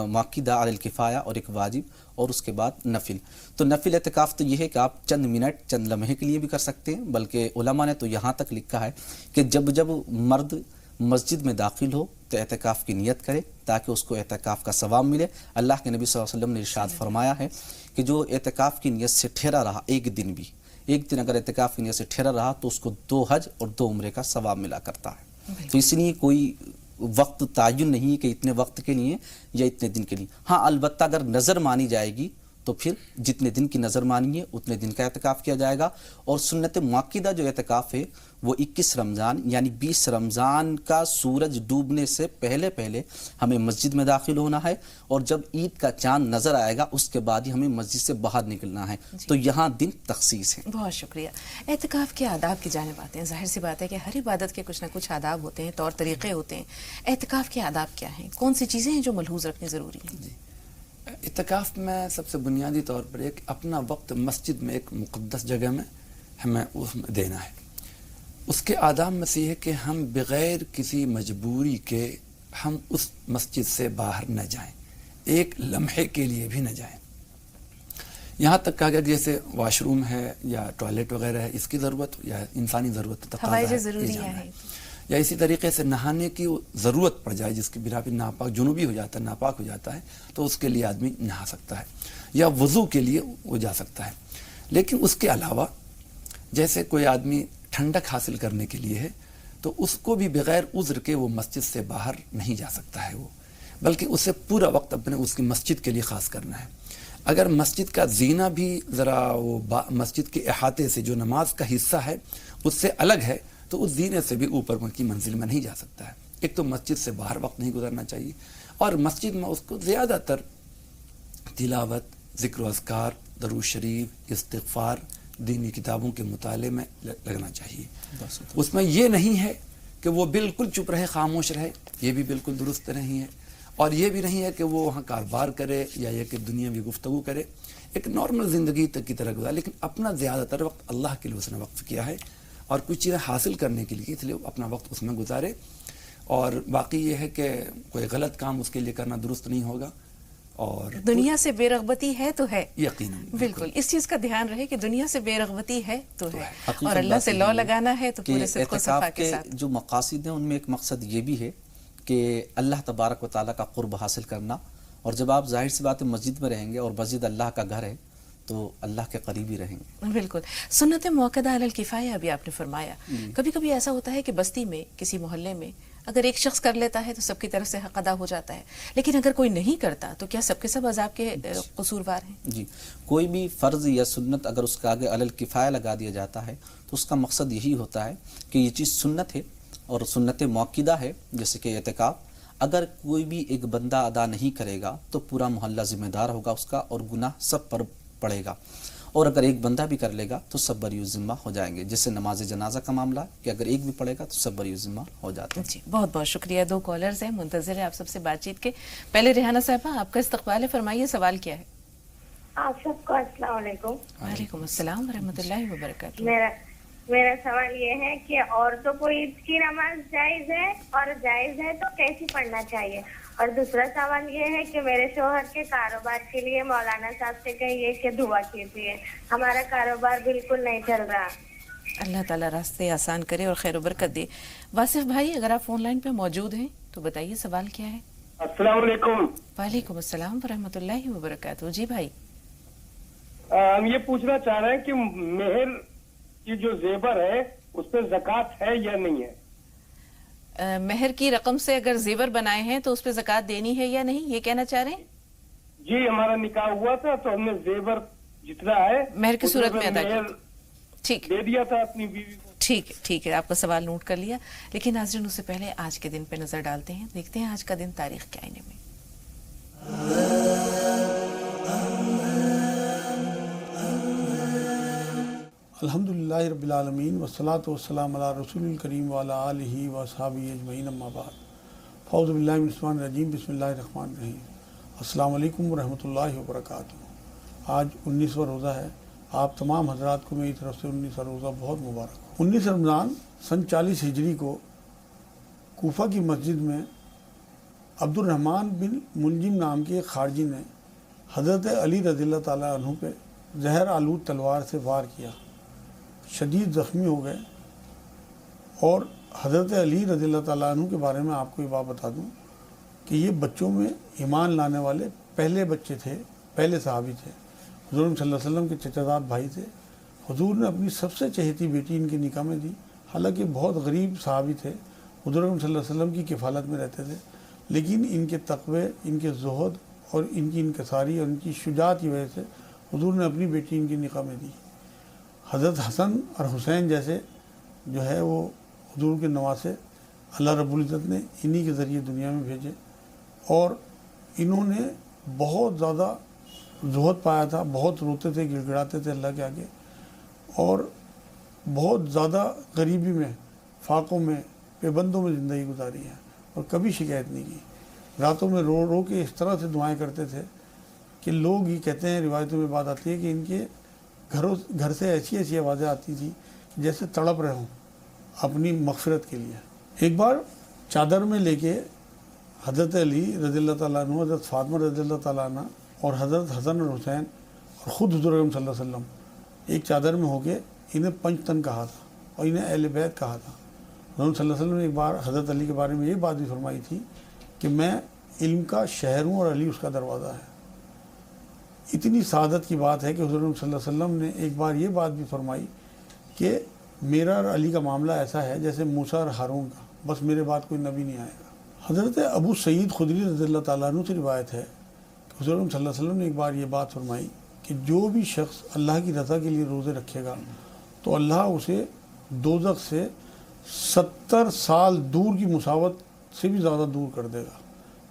مؤکدہ علی الکفایہ اور ایک واجب، اور اس کے بعد نفل۔ تو نفل اعتکاف تو یہ ہے کہ آپ چند منٹ چند لمحے کے لیے بھی کر سکتے ہیں، بلکہ علماء نے تو یہاں تک لکھا ہے کہ جب مرد مسجد میں داخل ہو تو اعتکاف کی نیت کرے تاکہ اس کو اعتکاف کا ثواب ملے۔ اللہ کے نبی صلی اللہ علیہ وسلم نے ارشاد فرمایا ہے کہ جو اعتکاف کی نیت سے ٹھہرا رہا ایک دن اگر اعتکاف کی نیت سے ٹھہرا رہا تو اس کو 2 حج اور 2 عمرے کا ثواب ملا کرتا ہے۔ تو اس لیے کوئی وقت تعین نہیں ہے کہ اتنے وقت کے لیے یا اتنے دن کے لیے۔ ہاں البتہ اگر نظر مانی جائے گی تو پھر جتنے دن کی نظر مانی ہے اتنے دن کا اعتکاف کیا جائے گا۔ اور سنت مؤکدہ جو اعتکاف ہے وہ 21 رمضان یعنی 20 رمضان کا سورج ڈوبنے سے پہلے ہمیں مسجد میں داخل ہونا ہے، اور جب عید کا چاند نظر آئے گا اس کے بعد ہی ہمیں مسجد سے باہر نکلنا ہے۔ تو یہاں دن تخصیص ہے۔
بہت شکریہ۔ اعتکاف کے آداب کی جانب آتے ہیں۔ ظاہر سی بات ہے کہ ہر عبادت کے کچھ نہ کچھ آداب ہوتے ہیں، طور طریقے ہوتے ہیں۔ اعتکاف کے آداب کیا ہیں؟ کون سی چیزیں ہیں جو ملحوظ رکھنی ضروری ہیں؟
اعتکاف میں سب سے بنیادی طور پر ایک اپنا وقت مسجد میں ایک مقدس جگہ میں ہمیں اس میں دینا ہے۔ اس کے آداب میں سے یہ ہے کہ ہم بغیر کسی مجبوری کے ہم اس مسجد سے باہر نہ جائیں، ایک لمحے کے لیے بھی نہ جائیں۔ یہاں تک کہا گیا جیسے واش روم ہے یا ٹوائلٹ وغیرہ ہے، اس کی ضرورت یا انسانی ضرورت تقاضا ہے،
ضروری
یہ جانا
ہے،
یا اسی طریقے سے نہانے کی ضرورت پڑ جائے جس کی بنا پہ ناپاک جنوبی ہو جاتا ہے، ناپاک ہو جاتا ہے، تو اس کے لیے آدمی نہا سکتا ہے، یا وضو کے لیے وہ جا سکتا ہے۔ لیکن اس کے علاوہ جیسے کوئی آدمی ٹھنڈک حاصل کرنے کے لیے ہے تو اس کو بھی بغیر عذر کے وہ مسجد سے باہر نہیں جا سکتا ہے، وہ بلکہ اسے پورا وقت اپنے اس کی مسجد کے لیے خاص کرنا ہے۔ اگر مسجد کا زینہ بھی ذرا وہ مسجد کے احاطے سے جو نماز کا حصہ ہے اس سے الگ ہے تو اس زینے سے بھی اوپر کی منزل میں نہیں جا سکتا ہے۔ ایک تو مسجد سے باہر وقت نہیں گزارنا چاہیے، اور مسجد میں اس کو زیادہ تر تلاوت، ذکر و اذکار، درود شریف، استغفار، دینی کتابوں کے مطالعے میں لگنا چاہیے۔ اس میں یہ نہیں ہے کہ وہ بالکل چپ رہے، خاموش رہے، یہ بھی بالکل درست نہیں ہے، اور یہ بھی نہیں ہے کہ وہ وہاں کاروبار کرے یا یہ کہ دنیاوی گفتگو کرے، ایک نارمل زندگی تک کی طرح گزارے، لیکن اپنا زیادہ تر وقت اللہ کے لیے اس نے وقف کیا ہے اور کچھ چیزیں حاصل کرنے کے لیے، اس لیے اپنا وقت اس میں گزارے۔ اور باقی یہ ہے کہ کوئی غلط کام اس کے لیے کرنا درست نہیں ہوگا، اور
دنیا سے بے رغبتی ہے تو ہے،
یقیناً
بالکل اس چیز کا دھیان رہے کہ دنیا سے بے رغبتی ہے تو ہے،
حقیقت
اور اللہ سے لو لگانا ہے تو پورے صدق و صفا
اعتکاف
کے
کے
ساتھ۔
جو مقاصد ہیں ان میں ایک مقصد یہ بھی ہے کہ اللہ تبارک و تعالیٰ کا قرب حاصل کرنا، اور جب آپ ظاہر سی بات ہے مسجد میں رہیں گے اور مسجد اللہ کا گھر ہے تو اللہ کے قریب ہی رہیں گے۔
بالکل۔ سنت مؤکدہ علی الکفایہ بھی آپ نے فرمایا، کبھی کبھی ایسا ہوتا ہے کہ بستی میں کسی محلے میں اگر ایک شخص کر لیتا ہے تو سب کی طرف سے حق ادا ہو جاتا ہے، لیکن اگر کوئی نہیں کرتا تو کیا سب کے سب عذاب کے قصوروار ہیں؟
جی، کوئی بھی فرض یا سنت اگر اس کا آگے علی الکفایہ لگا دیا جاتا ہے تو اس کا مقصد یہی ہوتا ہے کہ یہ چیز سنت ہے اور سنت مؤکدہ ہے، جیسے کہ اعتکاف، اگر کوئی بھی ایک بندہ ادا نہیں کرے گا تو پورا محلہ ذمہ دار ہوگا اس کا اور گناہ سب پر پڑے گا، اور اگر ایک بندہ بھی کر لے گا تو سب بری ذمہ ہو جائیں گے، جس سے نماز جنازہ کا معاملہ ہے کہ اگر ایک بھی پڑھے گا تو سب بری ذمہ ہو جاتے ہیں۔
جی بہت بہت شکریہ، 2 کالرز ہیں، منتظر ہے آپ سب سے بات چیت کے۔ پہلے ریحانہ صاحبہ آپ کا استقبال ہے، فرمائیے سوال کیا ہے؟
آپ سب کو السلام علیکم۔
وعلیکم السلام ورحمۃ اللہ وبرکاتہ۔
میرا سوال یہ ہے کہ عورتوں کو عید کی نماز جائز ہے، اور جائز ہے تو کیسی پڑھنا چاہیے؟ اور دوسرا سوال یہ ہے کہ میرے شوہر کے کاروبار کے لیے مولانا صاحب سے کہیے کہ دعا کیجیے، ہمارا کاروبار بالکل نہیں چل رہا۔
اللہ تعالیٰ راستے آسان کرے اور خیر و برکت دے۔ واصف بھائی اگر آپ فون لائن پہ موجود ہیں تو بتائیے سوال کیا ہے؟
السلام علیکم۔
وعلیکم السلام ورحمۃ اللہ وبرکاتہ۔ جی بھائی،
ہم یہ پوچھنا چاہ رہے ہیں کہ مہر کی جو زیور ہے اس پہ زکوٰۃ ہے یا نہیں ہے؟
مہر کی رقم سے اگر زیور بنائے ہیں تو اس پہ زکوٰۃ دینی ہے یا نہیں، یہ کہنا چاہ رہے ہیں؟
جی ہمارا نکاح ہوا تھا تو ہم نے زیور جتنا ہے
مہر کی صورت میں ادا کی
مہر
ٹھیک
دے دیا تھا اپنی بیوی کو۔
ٹھیک ہے، آپ کا سوال نوٹ کر لیا۔ لیکن ناظرین اس سے پہلے آج کے دن پہ نظر ڈالتے ہیں، دیکھتے ہیں آج کا دن تاریخ کیا آئینے میں۔
الحمدللہ رب العالمین والصلاة والسلام علی رسول الکریم وعلی آلہ واصحابہ اجمعین، اما بعد، فاعوذ باللہ من الشیطان الرجیم، بسم اللہ الرحمن الرحیم۔ السلام علیکم ورحمۃ اللہ وبرکاتہ۔ آج 19واں روزہ ہے، آپ تمام حضرات کو میری طرف سے 19واں روزہ بہت مبارک۔ 19 رمضان سن 40 ہجری کو کوفہ کی مسجد میں عبد الرحمن بن ملجم نام کے ایک خارجی نے حضرت علی رضی اللہ تعالیٰ عنہ پہ زہر آلود تلوار سے وار کیا، شدید زخمی ہو گئے۔ اور حضرت علی رضی اللہ تعالیٰ عنہ کے بارے میں آپ کو یہ بات بتا دوں کہ یہ بچوں میں ایمان لانے والے پہلے بچے تھے، پہلے صحابی تھے، حضور صلی اللہ علیہ وسلم کے چچا زاد بھائی تھے۔ حضور نے اپنی سب سے چہیتی بیٹی ان کے نکاح میں دی، حالانکہ بہت غریب صحابی تھے، حضور صلی اللہ علیہ وسلم کی کفالت میں رہتے تھے، لیکن ان کے تقوی، ان کے زہد اور ان کی انکساری اور ان کی شجاعت کی وجہ سے حضور نے اپنی بیٹی ان کی نکاح میں دی۔ حضرت حسن اور حسین جیسے جو ہے وہ حضور کے نواسے اللہ رب العزت نے انہی کے ذریعے دنیا میں بھیجے، اور انہوں نے بہت زیادہ زہد پایا تھا، بہت روتے تھے، گڑ گڑاتے تھے اللہ کے آگے، اور بہت زیادہ غریبی میں، فاقوں میں، پیبندوں میں زندگی گزاری ہے، اور کبھی شکایت نہیں کی۔ راتوں میں رو رو کے اس طرح سے دعائیں کرتے تھے کہ لوگ یہ کہتے ہیں، روایتوں میں بات آتی ہے کہ ان کے گھر سے ایسی ایسی آوازیں آتی تھی جیسے تڑپ رہے ہوں اپنی مغفرت کے لیے۔ ایک بار چادر میں لے کے حضرت علی رضی اللہ تعالیٰ عنہ، حضرت فاطمہ رضی اللہ تعالیٰ عنہ اور حضرت حسن اور حسین اور خود حضور اکرم صلی اللہ علیہ وسلم ایک چادر میں ہو کے انہیں پنجتن کہا تھا اور انہیں اہل بیت کہا تھا۔ حضور صلی اللہ علیہ وسلم نے ایک بار حضرت علی کے بارے میں یہ بات بھی فرمائی تھی کہ میں علم کا شہر ہوں اور علی اس کا دروازہ ہے۔ اتنی سعادت کی بات ہے کہ حضور صلی اللہ علیہ وسلم نے ایک بار یہ بات بھی فرمائی کہ میرا اور علی کا معاملہ ایسا ہے جیسے موسیٰ اور ہارون کا، بس میرے بعد کوئی نبی نہیں آئے گا۔ حضرت ابو سعید خدری رضی اللہ تعالیٰ عنہ سے روایت ہے کہ حضور صلی اللہ علیہ وسلم نے ایک بار یہ بات فرمائی کہ جو بھی شخص اللہ کی رضا کے لیے روزے رکھے گا تو اللہ اسے دوزخ سے 70 سال دور کی مساوت سے بھی زیادہ دور کر دے گا۔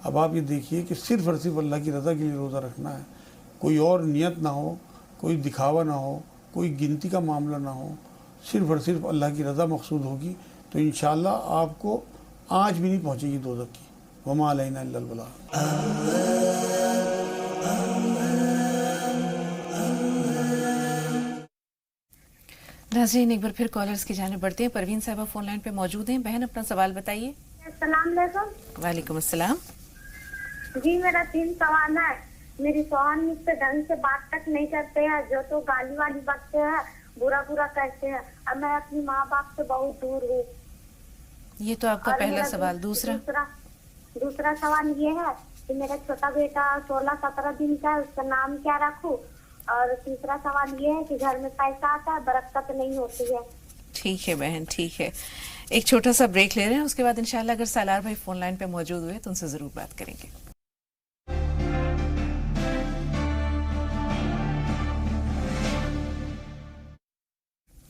اب آپ یہ دیکھیے کہ صرف اور صرف اللہ کی رضا کے لیے روزہ رکھنا ہے، کوئی اور نیت نہ ہو، کوئی دکھاوا نہ ہو، کوئی گنتی کا معاملہ نہ ہو، صرف اور صرف اللہ کی رضا مقصود ہوگی تو انشاءاللہ آپ کو آنچ بھی نہیں پہنچے گی دوزخ کی۔ وما علینا الا البلاغ۔
ناظرین ایک بار پھر کالرز کی جانب بڑھتے ہیں۔ پروین صاحبہ فون لائن پہ موجود ہیں، بہن اپنا سوال بتائیے۔
السلام علیکم۔
وعلیکم السلام۔
جی میرا 3 سوال ہے۔ میری شوہر مجھ سے ڈھنگ سے بات تک نہیں کرتے ہیں، جو تو گالی والی بکتے ہیں، برا برا کہتے ہیں، اور میں اپنی ماں باپ سے بہت دور ہوں۔
یہ تو آپ کا
اور
پہلا
میرا
سوال۔
دوسرا سوال یہ ہے کہ میرا چھوٹا بیٹا 16-17 دن کا ہے، اس کا نام کیا رکھوں؟ اور تیسرا سوال یہ ہے کہ گھر میں پیسہ آتا ہے، برکت نہیں ہوتی ہے۔
ٹھیک ہے بہن، ٹھیک ہے، ایک چھوٹا سا بریک لے رہے ہیں، اس کے بعد انشاءاللہ اگر سالار بھائی فون لائن پہ موجود ہوئے تو ان سے ضرور بات کریں گے۔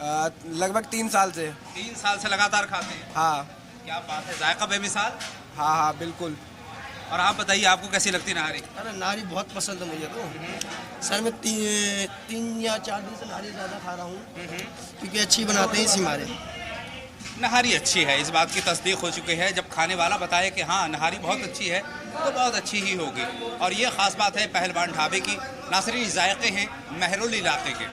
لگ بھگ 3 سال سے.
3 سال سے لگاتار کھاتے ہیں؟
ہاں.
کیا بات ہے، ذائقہ بے مثال.
ہاں ہاں بالکل.
اور آپ بتائیے آپ کو کیسی لگتی نہاری؟
ارے نہاری بہت پسند ہے مجھے تو. سر میں 3 یا 4 دن سے نہاری زیادہ کھا رہا ہوں کیونکہ اچھی بناتے ہیں اسی مارے.
نہاری اچھی ہے، اس بات کی تصدیق ہو چکی ہے. جب کھانے والا بتائے کہ ہاں نہاری بہت اچھی ہے تو بہت اچھی ہی ہوگی. اور یہ خاص بات ہے پہلوان ڈھابے کی. ناصرین ذائقے ہیں مہرول علاقے کے.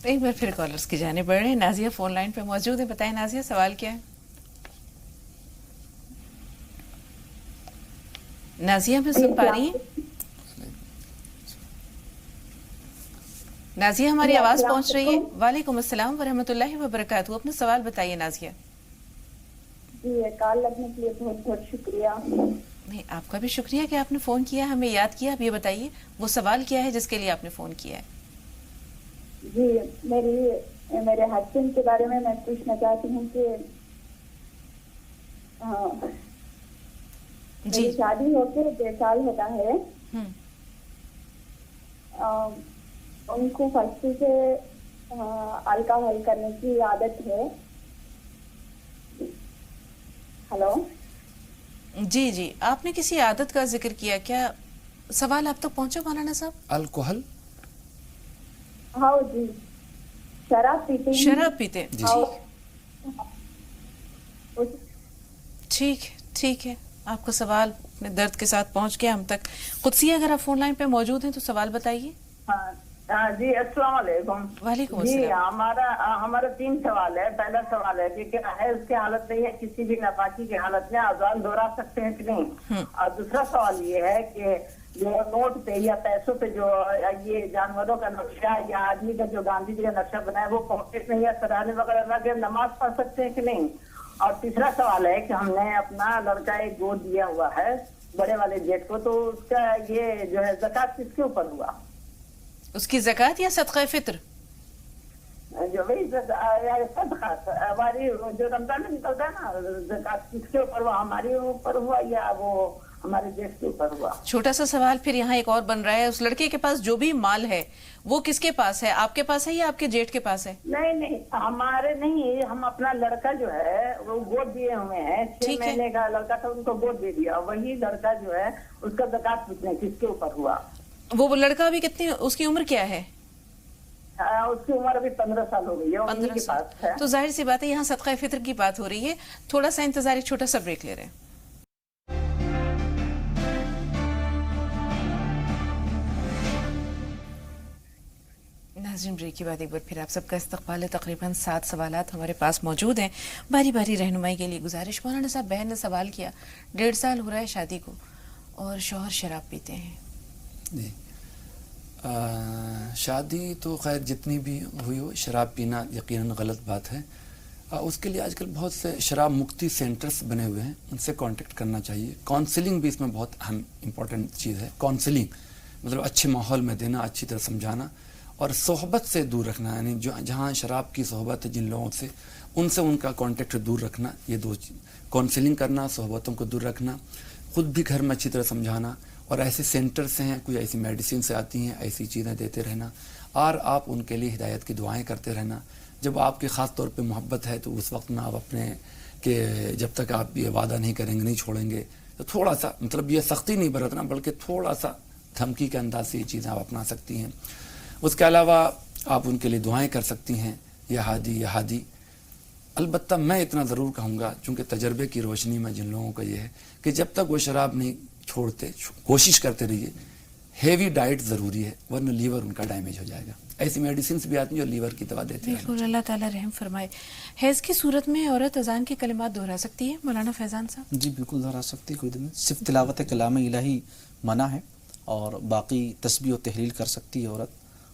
ایک بار پھر کالرز کی جانب بڑھ رہے ہیں. نازیہ فون لائن پہ موجود ہے. بتائیں نازیہ سوال کیا ہے؟ نازیہ میں سن پا رہی ہیں؟ نازیہ ہماری آواز پہنچ رہی ہے؟ وعلیکم السلام ورحمۃ اللہ وبرکاتہ. اپنا سوال بتائیے نازیہ.
جی کال لگنے کے لیے بہت بہت شکریہ.
نہیں آپ کا بھی شکریہ کہ آپ نے فون کیا، ہمیں یاد کیا. اب یہ بتائیے وہ سوال کیا ہے جس کے لیے آپ نے فون کیا ہے؟
جی میرے ہسبینڈ کے بارے میں پوچھنا چاہتی ہوں کہ میری شادی ہو کے 1.5 سال ہوتا ہے. ان کو فسٹ سے الکوہل کرنے کی عادت ہے. ہلو
جی جی آپ نے کسی عادت کا ذکر کیا، کیا سوال آپ تک پہنچا مولانا صاحب؟
الکوہل؟
ہاں جی شراب پیتے ہیں.
شراب پیتے ہیں. ٹھیک ہے آپ کا سوال اپنے درد کے ساتھ پہنچ گیا ہم تک. قدسیہ اگر آپ فون لائن پہ موجود ہیں تو سوال بتائیے.
جی السلام علیکم.
وعلیکم
السلام.
جی
ہمارا 3 سوال ہے. پہلا سوال ہے کہ کیا ہے اس کی حالت نہیں ہے کسی بھی ناپاکی کی حالت میں اذان دہرا سکتے ہیں کہ نہیں. اور دوسرا سوال یہ ہے کہ جو نوٹ پہ یا پیسوں پہ جو یہ جانوروں کا نقشہ یا آدمی کا جو گاندھی جی کا نقشہ بنا ہے وہ پاکٹ میں یا سرانے وغیرہ لگے نماز پڑھ سکتے ہیں کہ نہیں. اور تیسرا سوال ہے کہ ہم نے اپنا لڑکا ایک گود دیا ہوا ہے بڑے والے جیٹ کو، تو اس کا یہ جو ہے زکوٰۃ کس کے اوپر ہوا؟ اس
کی زکوٰۃ یا صدقہ فطر؟
جو وہی صدقہ ہماری جو رمضان میں نکلتا ہے نا، زکوٰۃ کس کے اوپر ہوا؟ ہمارے اوپر ہوا یا وہ ہمارے دیش کے اوپر ہوا؟
چھوٹا سا سوال پھر یہاں ایک اور بن رہا ہے. اس لڑکے کے پاس جو بھی مال ہے وہ کس کے پاس ہے؟ آپ کے پاس ہے یا آپ کے جیٹ کے پاس ہے؟
نہیں ہمارے نہیں، ہم اپنا لڑکا جو ہے وہ گود دیے ہوئے ہیں. 6 مہینے کا لڑکا تھا، ان کو گود دے دیا. وہی لڑکا جو ہے اس کا زکوٰۃ کس کے اوپر ہوا؟
وہ لڑکا بھی کتنی، اس کی عمر کیا ہے؟
اس کی عمر ابھی 15 سال ہو گئی ہے. 15 سال.
تو ظاہر سی بات ہے یہاں صدقہ فطر کی بات ہو رہی ہے. تھوڑا سا انتظار، ایک چھوٹا سا بریک لے رہے ہیں. ناظرین بریک کے بعد ایک بار پھر آپ سب کا استقبال ہے. تقریباً 7 سوالات ہمارے پاس موجود ہیں. باری باری رہنمائی کے لیے گزارش. مولانا صاحب بہن نے سوال کیا 1.5 سال ہو رہا ہے شادی کو اور شوہر شراب پیتے ہیں.
جی شادی تو خیر جتنی بھی ہوئی ہو، شراب پینا یقیناً غلط بات ہے. اس کے لیے آج کل بہت سے شراب مکتی سینٹرز بنے ہوئے ہیں، ان سے کانٹیکٹ کرنا چاہیے. کاؤنسلنگ بھی اس میں بہت اہم امپورٹنٹ چیز ہے. کاؤنسلنگ مطلب اچھے ماحول میں دینا، اچھی طرح سمجھانا اور صحبت سے دور رکھنا. یعنی جہاں شراب کی صحبت ہے جن لوگوں سے ان کا کانٹیکٹ دور رکھنا. یہ 2 چیز، کاؤنسلنگ کرنا، صحبتوں کو دور رکھنا، خود بھی گھر میں اچھی طرح سمجھانا. اور ایسے سینٹرز ہیں، کوئی ایسی میڈیسن سے آتی ہیں، ایسی چیزیں دیتے رہنا اور آپ ان کے لیے ہدایت کی دعائیں کرتے رہنا. جب آپ کے خاص طور پہ محبت ہے تو اس وقت میں آپ اپنے کہ جب تک آپ یہ وعدہ نہیں کریں گے، نہیں چھوڑیں گے، تو تھوڑا سا مطلب یہ سختی نہیں برتنا بلکہ تھوڑا سا دھمکی کے انداز سے یہ چیزیں آپ اپنا سکتی ہیں. اس کے علاوہ آپ ان کے لیے دعائیں کر سکتی ہیں، یا ہادی. البتہ میں اتنا ضرور کہوں گا چونکہ تجربے کی روشنی میں جن لوگوں کا یہ ہے کہ جب تک وہ شراب نہیں چھوڑتے کوشش کرتے رہیے. ہیوی ڈائٹ ضروری ہے ورنہ لیور ان کا ڈیمیج ہو جائے گا. ایسی میڈیسنز بھی آتی ہیں جو لیور کی دوا دیتے ہیں.
بالکل اللہ تعالیٰ رحم فرمائے. حیض کی صورت میں عورت اذان کے کلمات دہرا سکتی ہے مولانا فیضان صاحب؟
جی بالکل دہرا سکتی ہے. کوئی دن صرف تلاوت کلام الہی منع ہے اور باقی تسبیح و تحلیل کر سکتی ہے عورت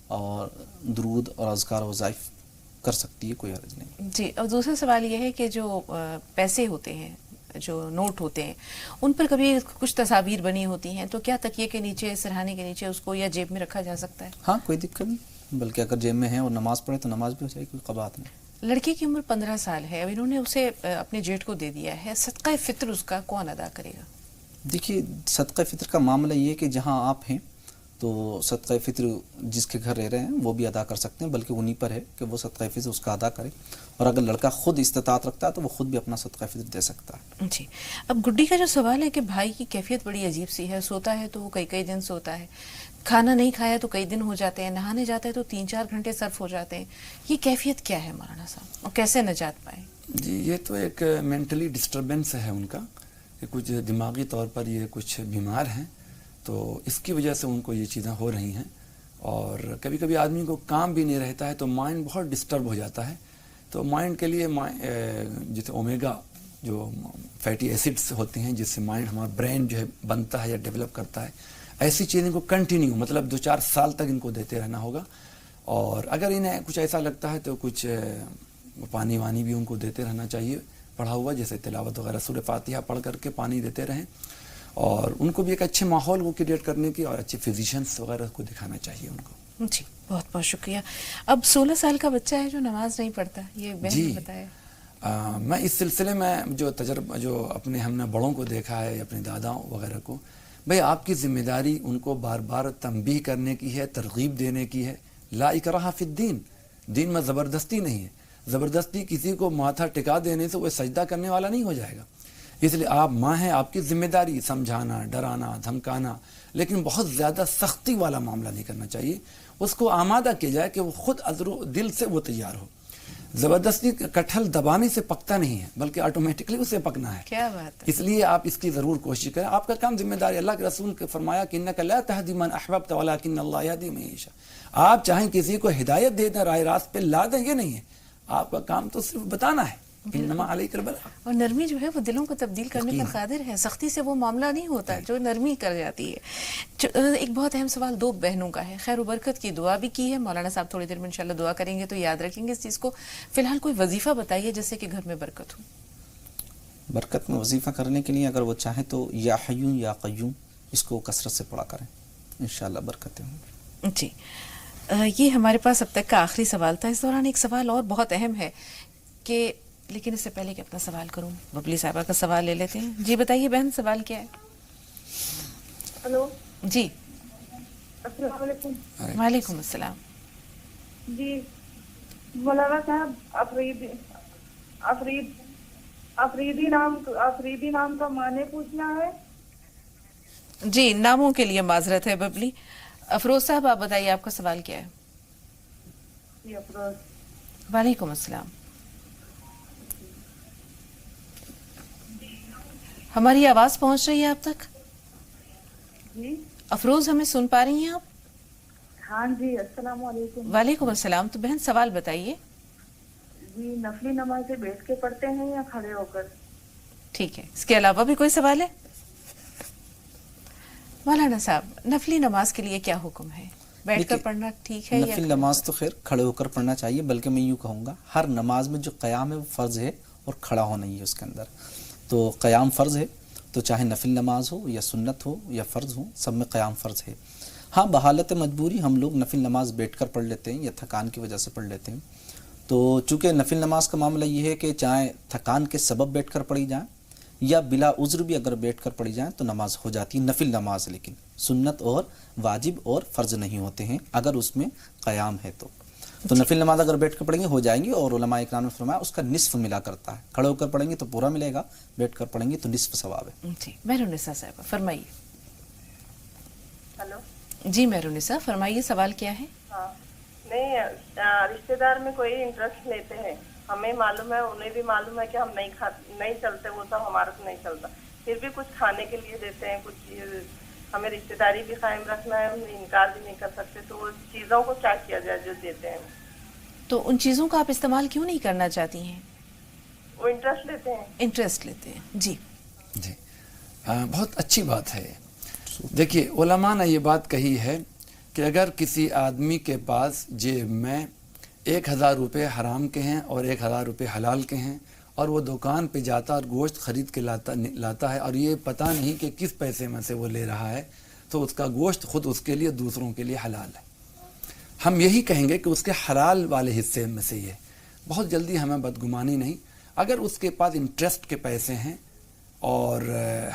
اور درود اور اذکار و وظائف کر سکتی ہے، کوئی حرج نہیں.
جی اور دوسرا سوال یہ ہے کہ جو پیسے ہوتے ہیں، جو نوٹ ہوتے ہیں، ان پر کبھی کچھ تصاویر بنی ہوتی ہیں تو کیا تکیے کے نیچے، سرہانے کے نیچے اس کو یا جیب میں رکھا جا سکتا ہے؟
ہاں کوئی دقت نہیں، بلکہ اگر جیب میں ہے اور نماز پڑھے تو نماز بھی ہو جائے، کوئی قباحت نہیں.
لڑکی کی عمر 15 سال ہے، اب انہوں نے اسے اپنے جیٹ کو دے دیا ہے، صدقہ فطر اس کا کون ادا کرے گا؟
دیکھیے صدقہ فطر کا معاملہ یہ ہے کہ جہاں آپ ہیں تو صدقہ فطر جس کے گھر رہ رہے ہیں وہ بھی ادا کر سکتے ہیں، بلکہ انہی پر ہے کہ وہ صدقہ فطر اس کا ادا کرے، اور اگر لڑکا خود استطاعت رکھتا ہے تو وہ خود بھی اپنا صدقہ فطر دے سکتا ہے۔
جی، اب گڈی کا جو سوال ہے کہ بھائی کی کیفیت بڑی عجیب سی ہے، سوتا ہے تو وہ کئی دن سوتا ہے، کھانا نہیں کھایا تو کئی دن ہو جاتے ہیں، نہانے جاتا ہے تو 3-4 گھنٹے صرف ہو جاتے ہیں، یہ کیفیت کیا ہے مولانا صاحب، اور کیسے نجات پائیں؟
جی، یہ تو ایک مینٹلی ڈسٹربنس ہے ان کا، کہ کچھ دماغی طور پر یہ کچھ بیمار ہیں، تو اس کی وجہ سے ان کو یہ چیزیں ہو رہی ہیں، اور کبھی کبھی آدمی کو کام بھی نہیں رہتا ہے تو مائنڈ بہت ڈسٹرب ہو جاتا ہے، تو مائنڈ کے لیے جیسے اومیگا جو فیٹی ایسڈس ہوتے ہیں جس سے مائنڈ ہمارا برین جو ہے بنتا ہے یا ڈیولپ کرتا ہے، ایسی چیزیں کو کنٹینیو مطلب 2-4 سال تک ان کو دیتے رہنا ہوگا، اور اگر انہیں کچھ ایسا لگتا ہے تو کچھ پانی وانی بھی ان کو دیتے رہنا چاہیے پڑھا ہوا، جیسے تلاوت وغیرہ سورہ فاتحہ پڑھ کر کے پانی دیتے رہیں، اور ان کو بھی ایک اچھے ماحول کو کریٹ کرنے کی اور اچھے فزیشینس وغیرہ کو دکھانا چاہیے ان کو۔
جی، بہت بہت شکریہ۔ اب 16 سال کا بچہ ہے جو نماز نہیں پڑھتا، یہ بہن نے بتایا۔
میں اس سلسلے میں جو تجربہ جو ہم نے بڑوں کو دیکھا ہے، اپنے داداؤں وغیرہ کو، بھئی آپ کی ذمہ داری ان کو بار بار تنبیہ کرنے کی ہے، ترغیب دینے کی ہے۔ لا اکراہ فی الدین، دین میں زبردستی نہیں ہے، زبردستی کسی کو ماتھا ٹکا دینے سے وہ سجدہ کرنے والا نہیں ہو جائے گا، اس لیے آپ ماں ہیں، آپ کی ذمہ داری سمجھانا، ڈرانا، دھمکانا، لیکن بہت زیادہ سختی والا معاملہ نہیں کرنا چاہیے، اس کو آمادہ کیا جائے کہ وہ خود دل سے وہ تیار ہو۔ زبردستی کٹہل دبانے سے پکتا نہیں ہے بلکہ آٹومیٹکلی اسے پکنا ہے۔
کیا بات ہے،
اس لیے آپ اس کی ضرور کوشش کریں، آپ کا کام ذمہ داری، اللہ کے رسول نے فرمایا کہ انک لا تہدی من احببت ولکن اللہ یہدی من یشاء، آپ چاہیں کسی کو ہدایت دے دیں، راہ راست پہ لا دیں، یہ نہیں ہے، آپ کا کام تو صرف بتانا ہے، انما علیک البلاغ۔
اور نرمی جو ہے وہ دلوں کو تبدیل کرنے پر قادر ہے، سختی سے وہ معاملہ نہیں ہوتا جو نرمی کر جاتی ہے۔ ایک بہت اہم سوال 2 بہنوں کا ہے، خیر و برکت کی دعا بھی کی ہے، مولانا صاحب تھوڑی دیر میں انشاءاللہ دعا کریں گے تو یاد رکھیں گے اس چیز کو، فی الحال کوئی وظیفہ بتائیے جس سے کہ گھر میں برکت ہو۔
برکت میں وظیفہ کرنے کے لیے اگر وہ چاہیں تو یا حیون یا قیوم اس کو کثرت سے پڑھا کریں، انشاءاللہ برکتیں ہوں گی۔
جی، یہ ہمارے پاس اب تک کا آخری سوال تھا، اس دوران ایک سوال اور بہت اہم ہے کہ، لیکن اس سے پہلے کہ اپنا سوال کروں ببلی صاحبہ کا سوال لے لیتے ہیں۔ جی بتائیے بہن، سوال کیا ہے؟
ہلو
جی،
السلام علیکم۔
وعلیکم السلام۔
جی مولانا صاحب، افریدی نام کا معنی پوچھنا ہے۔
جی، ناموں کے لیے معذرت ہے ببلی۔ افروز صاحب آپ بتائیے آپ کا سوال کیا ہے؟
جی افروز۔
وعلیکم السلام۔ ہماری آواز پہنچ رہی ہے آپ تک؟
جی
افروز، ہمیں سن پا رہی ہیں آپ؟
ہاں جی، السلام علیکم۔
وعلیکم السلام۔ تو بہن سوال بتائیے۔
جی، نفلی نمازیں بیٹھ کے پڑھتے ہیں یا کھڑے ہو کر؟
ٹھیک ہے، اس کے علاوہ بھی کوئی سوال ہے؟ مولانا صاحب، نفلی نماز کے لیے کیا حکم ہے؟ بیٹھ کر پڑھنا ٹھیک ہے یا
نفل نماز تو خیر کھڑے ہو کر پڑھنا چاہیے، بلکہ میں یوں کہوں گا ہر نماز میں جو قیام ہے وہ فرض ہے اور کھڑا ہونا ہی ہے اس کے اندر، تو قیام فرض ہے، تو چاہے نفل نماز ہو یا سنت ہو یا فرض ہو، سب میں قیام فرض ہے۔ ہاں، بحالت مجبوری ہم لوگ نفل نماز بیٹھ کر پڑھ لیتے ہیں یا تھکان کی وجہ سے پڑھ لیتے ہیں، تو چونکہ نفل نماز کا معاملہ یہ ہے کہ چاہے تھکان کے سبب بیٹھ کر پڑھی جائیں یا بلا عذر بھی اگر بیٹھ کر پڑھی جائیں تو نماز ہو جاتی ہے نفل نماز، لیکن سنت اور واجب اور فرض نہیں ہوتے ہیں اگر اس میں قیام ہے تو نفل نماز اگر بیٹھ کر پڑھیں گے ہو جائیں گی، اور علماء اکرام نے فرمایا اس کا نصف ملا کرتا ہے، کھڑے ہو کر پڑھیں گے تو پورا ملے گا، بیٹھ کر پڑھیں گے تو نصف ثواب ہے۔
جی، مہرونسا صاحبہ فرمائیے۔
ہلو
جی مہرونسا فرمائیے، سوال کیا ہے؟
ہاں، نہیں، رشتے دار میں کوئی انٹرسٹ لیتے ہیں، ہمیں معلوم ہے، انہیں بھی معلوم ہے کہ ہم نہیں چلتے، وہ سب ہمارا تو نہیں چلتا، پھر بھی کچھ کھانے کے لیے دیتے ہیں، کچھ ہمیں رشتے داری بھی قائم رکھنا ہے، ہم انکار بھی نہیں کر سکتے، تو وہ چیزوں کو کیا کیا جائے جو دیتے ہیں؟
تو ان چیزوں کا آپ استعمال کیوں نہیں کرنا چاہتی ہیں؟
وہ انٹرسٹ لیتے ہیں۔
انٹرسٹ لیتے ہیں، جی
جی، بہت اچھی بات ہے۔ دیکھیے، علماء نے یہ بات کہی ہے کہ اگر کسی آدمی کے پاس جیب میں 1000 روپے حرام کے ہیں اور 1000 روپے حلال کے ہیں، اور وہ دکان پہ جاتا اور گوشت خرید کے لاتا ہے اور یہ پتہ نہیں کہ کس پیسے میں سے وہ لے رہا ہے، تو اس کا گوشت خود اس کے لیے دوسروں کے لیے حلال ہے۔ ہم یہی کہیں گے کہ اس کے حلال والے حصے میں سے یہ بہت جلدی ہمیں بدگمانی نہیں، اگر اس کے پاس انٹرسٹ کے پیسے ہیں اور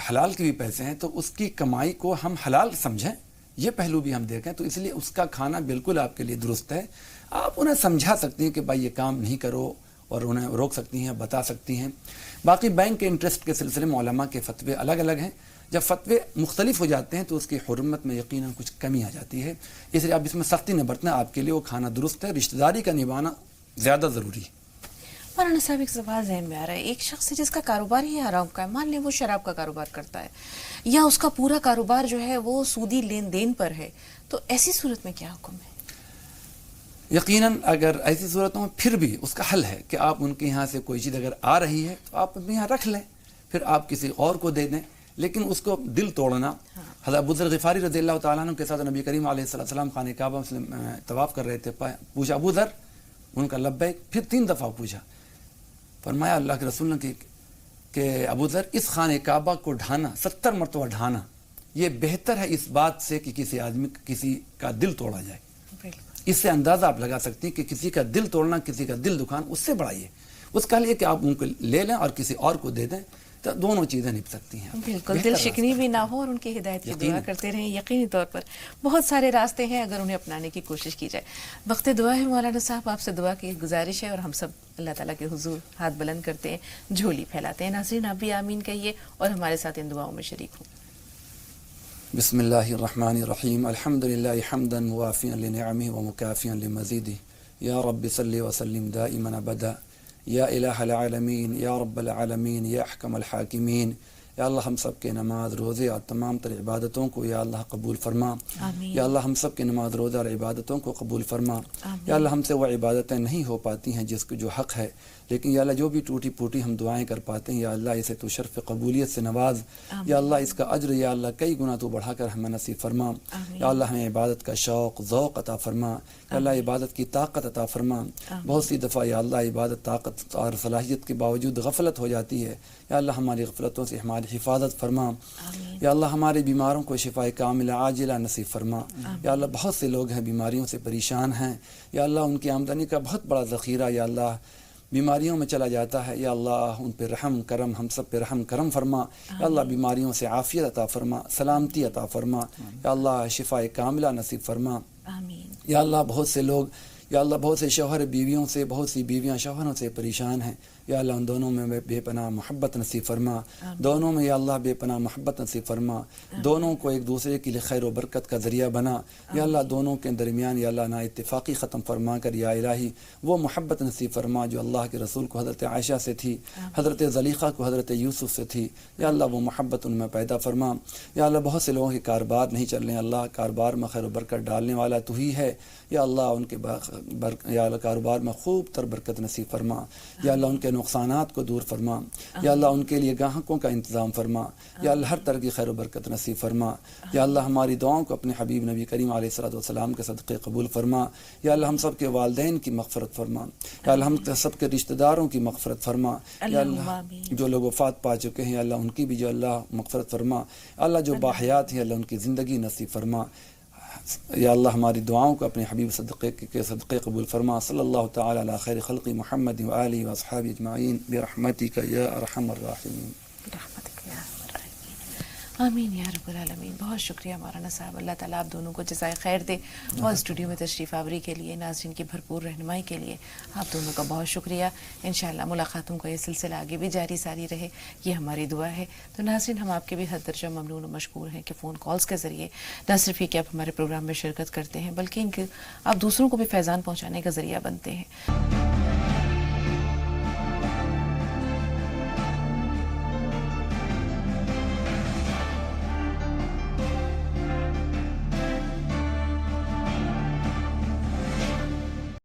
حلال کے بھی پیسے ہیں تو اس کی کمائی کو ہم حلال سمجھیں، یہ پہلو بھی ہم دیکھیں تو اس لیے اس کا کھانا بالکل آپ کے لیے درست ہے. آپ انہیں سمجھا سکتی ہیں کہ بھائی یہ کام نہیں کرو اور انہیں روک سکتی ہیں, بتا سکتی ہیں. باقی بینک کے انٹرسٹ کے سلسلے میں علماء کے فتوے الگ الگ ہیں. جب فتوے مختلف ہو جاتے ہیں تو اس کی حرمت میں یقیناً کچھ کمی آ جاتی ہے. اس لیے آپ اس میں سختی نہ برتنا, آپ کے لیے وہ کھانا درست ہے. رشتہ داری کا نبھانا زیادہ ضروری ہے.
مولانا صاحب ایک سوال ذہن میں آ رہا ہے, ایک شخص جس کا کاروبار ہی حرام کا ہے, مان لیں وہ شراب کا کاروبار کرتا ہے یا اس کا پورا کاروبار جو ہے وہ سودی لین دین پر ہے, تو ایسی صورت میں کیا حکم ہے؟
یقیناً اگر ایسی صورتوں میں پھر بھی اس کا حل ہے کہ آپ ان کے یہاں سے کوئی چیز اگر آ رہی ہے تو آپ اپنے یہاں رکھ لیں, پھر آپ کسی اور کو دے دیں. لیکن اس کو دل توڑنا. حضرت ابو ذر غفاری رضی اللہ تعالیٰ عنہ کے ساتھ نبی کریم علیہ السلام خانہ کعبہ میں طواف کر رہے تھے. پوچھا ابو ذر, ان کا لبیک, پھر 3 دفعہ پوچھا. فرمایا اللہ کے رسول نے کہ ابو ذر اس خانہ کعبہ کو ڈھانا 70 مرتبہ ڈھانا یہ بہتر ہے اس بات سے کہ کسی آدمی کسی کا دل توڑا جائے. اس سے اندازہ آپ لگا سکتی ہیں کہ کسی کا دل توڑنا, کسی کا دل دکھانا, اس سے بڑا یہ. اس کا لیے کہ آپ ان کو لے لیں اور کسی اور کو دے دیں, تو دونوں چیزیں نپ سکتی ہیں.
بالکل, دل شکنی بھی نہ ہو اور ان کی ہدایت کی دعا کرتے رہیں. یقینی طور پر بہت سارے راستے ہیں اگر انہیں اپنانے کی کوشش کی جائے. وقت دعا ہے مولانا صاحب, آپ سے دعا کی گزارش ہے اور ہم سب اللہ تعالیٰ کے حضور ہاتھ بلند کرتے ہیں, جھولی پھیلاتے ہیں. ناظرین آپ بھی آمین کہیے اور ہمارے ساتھ ان دعاؤں میں شریک ہوں.
بسم اللہ الرحمن الرحیم. الحمدللہ حمدا موافیا لنعمہ ومکافیا لمزیدہ. یا رب صلی وسلم دائما ابدا. یا الہ العالمین, یا رب العالمین, یا احکم الحاکمین. یا اللہ ہم سب کے نماز روزے اور تمام تر عبادتوں کو یا اللہ قبول فرما. یا اللہ ہم سب کے نماز روزہ اور عبادتوں کو قبول فرما. یا اللہ ہم سے وہ عبادتیں نہیں ہو پاتی ہیں جس کو جو حق ہے, لیکن یا اللہ جو بھی ٹوٹی پھوٹی ہم دعائیں کر پاتے ہیں یا اللہ اسے تو شرف قبولیت سے نواز. یا اللہ اس کا اجر یا اللہ کئی گنا تو بڑھا کر ہمیں نصیب فرما. یا اللہ ہمیں عبادت کا شوق ذوق عطا فرما. یا اللہ عبادت کی طاقت عطا فرما. بہت سی دفعہ یا اللہ عبادت طاقت اور صلاحیت کے باوجود غفلت ہو جاتی ہے. یا اللہ ہماری غفلتوں سے ہماری حفاظت فرما. یا اللہ ہمارے بیماروں کو شفاء کاملہ عاجلہ نصیب فرما. یا اللہ بہت سے لوگ ہیں بیماریوں سے پریشان ہیں, یا اللہ ان کی آمدنی کا بہت بڑا ذخیرہ یا اللہ بیماریوں میں چلا جاتا ہے. یا اللہ ان پہ رحم کرم, ہم سب پہ رحم کرم فرما. یا اللہ بیماریوں سے عافیت عطا فرما, سلامتی عطا فرما. یا اللہ شفاء کاملہ نصیب فرما. یا اللہ بہت سے لوگ, یا اللہ بہت سے شوہر بیویوں سے, بہت سی بیویاں شوہروں سے پریشان ہیں. یا اللہ ان دونوں میں بے پناہ محبت نصیب فرما. دونوں میں یا اللہ بے پناہ محبت نصیب فرما. دونوں کو ایک دوسرے کے لیے خیر و برکت کا ذریعہ بنا. یا اللہ دونوں کے درمیان یا اللہ نا اتفاقی ختم فرما کر یا الہی وہ محبت نصیب فرما جو اللہ کے رسول کو حضرت عائشہ سے تھی, حضرت زلیخہ کو حضرت یوسف سے تھی. یا اللہ وہ محبت ان میں پیدا فرما. یا اللہ بہت سے لوگوں کے کاروبار نہیں چل رہے ہیں, اللہ کاروبار میں خیر و برکت ڈالنے والا تو ہی ہے. یا اللہ ان کے یا اللہ کاروبار میں خوب تر برکت نصیب فرما. یا اللہ ان کے نقصانات کو دور فرما. یا اللہ ان کے لیے گاہکوں کا انتظام فرما. یا اللہ ہر طرح کی خیر و برکت نصیب فرما. یا اللہ ہماری دعاؤں کو اپنے حبیب نبی کریم علیہ الصلوۃ والسلام کے صدقے قبول فرما. یا اللہ ہم سب کے والدین کی مغفرت فرما. یا اللہ ہم سب کے رشتہ داروں کی مغفرت فرما. یا اللہ جو لوگ وفات پا چکے ہیں اللہ ان کی بھی جو اللہ مغفرت فرما. اللہ جو باحیات ہیں اللہ ان کی زندگی نصیب فرما. یا اللہ ہماری دعاؤں کو اپنے حبیب صدقے کے صدقے قبول فرما. صلی اللہ تعالی علی خیر خلق محمد و آلہ و اصحابہ اجمعین برحمتک یا ارحم الراحمین.
آمین یا رب العالمین. بہت شکریہ مولانا صاحب, اللہ تعالیٰ آپ دونوں کو جزائے خیر دے, اور اسٹوڈیو میں تشریف آوری کے لیے, ناظرین کی بھرپور رہنمائی کے لیے آپ دونوں کا بہت شکریہ. انشاءاللہ ملاقاتوں کا یہ سلسلہ آگے بھی جاری ساری رہے, یہ ہماری دعا ہے. تو ناظرین ہم آپ کے بھی حد درجہ ممنون و مشکور ہیں کہ فون کالز کے ذریعے نہ صرف یہ کہ آپ ہمارے پروگرام میں شرکت کرتے ہیں بلکہ آپ دوسروں کو بھی فیضان پہنچانے کا ذریعہ بنتے ہیں.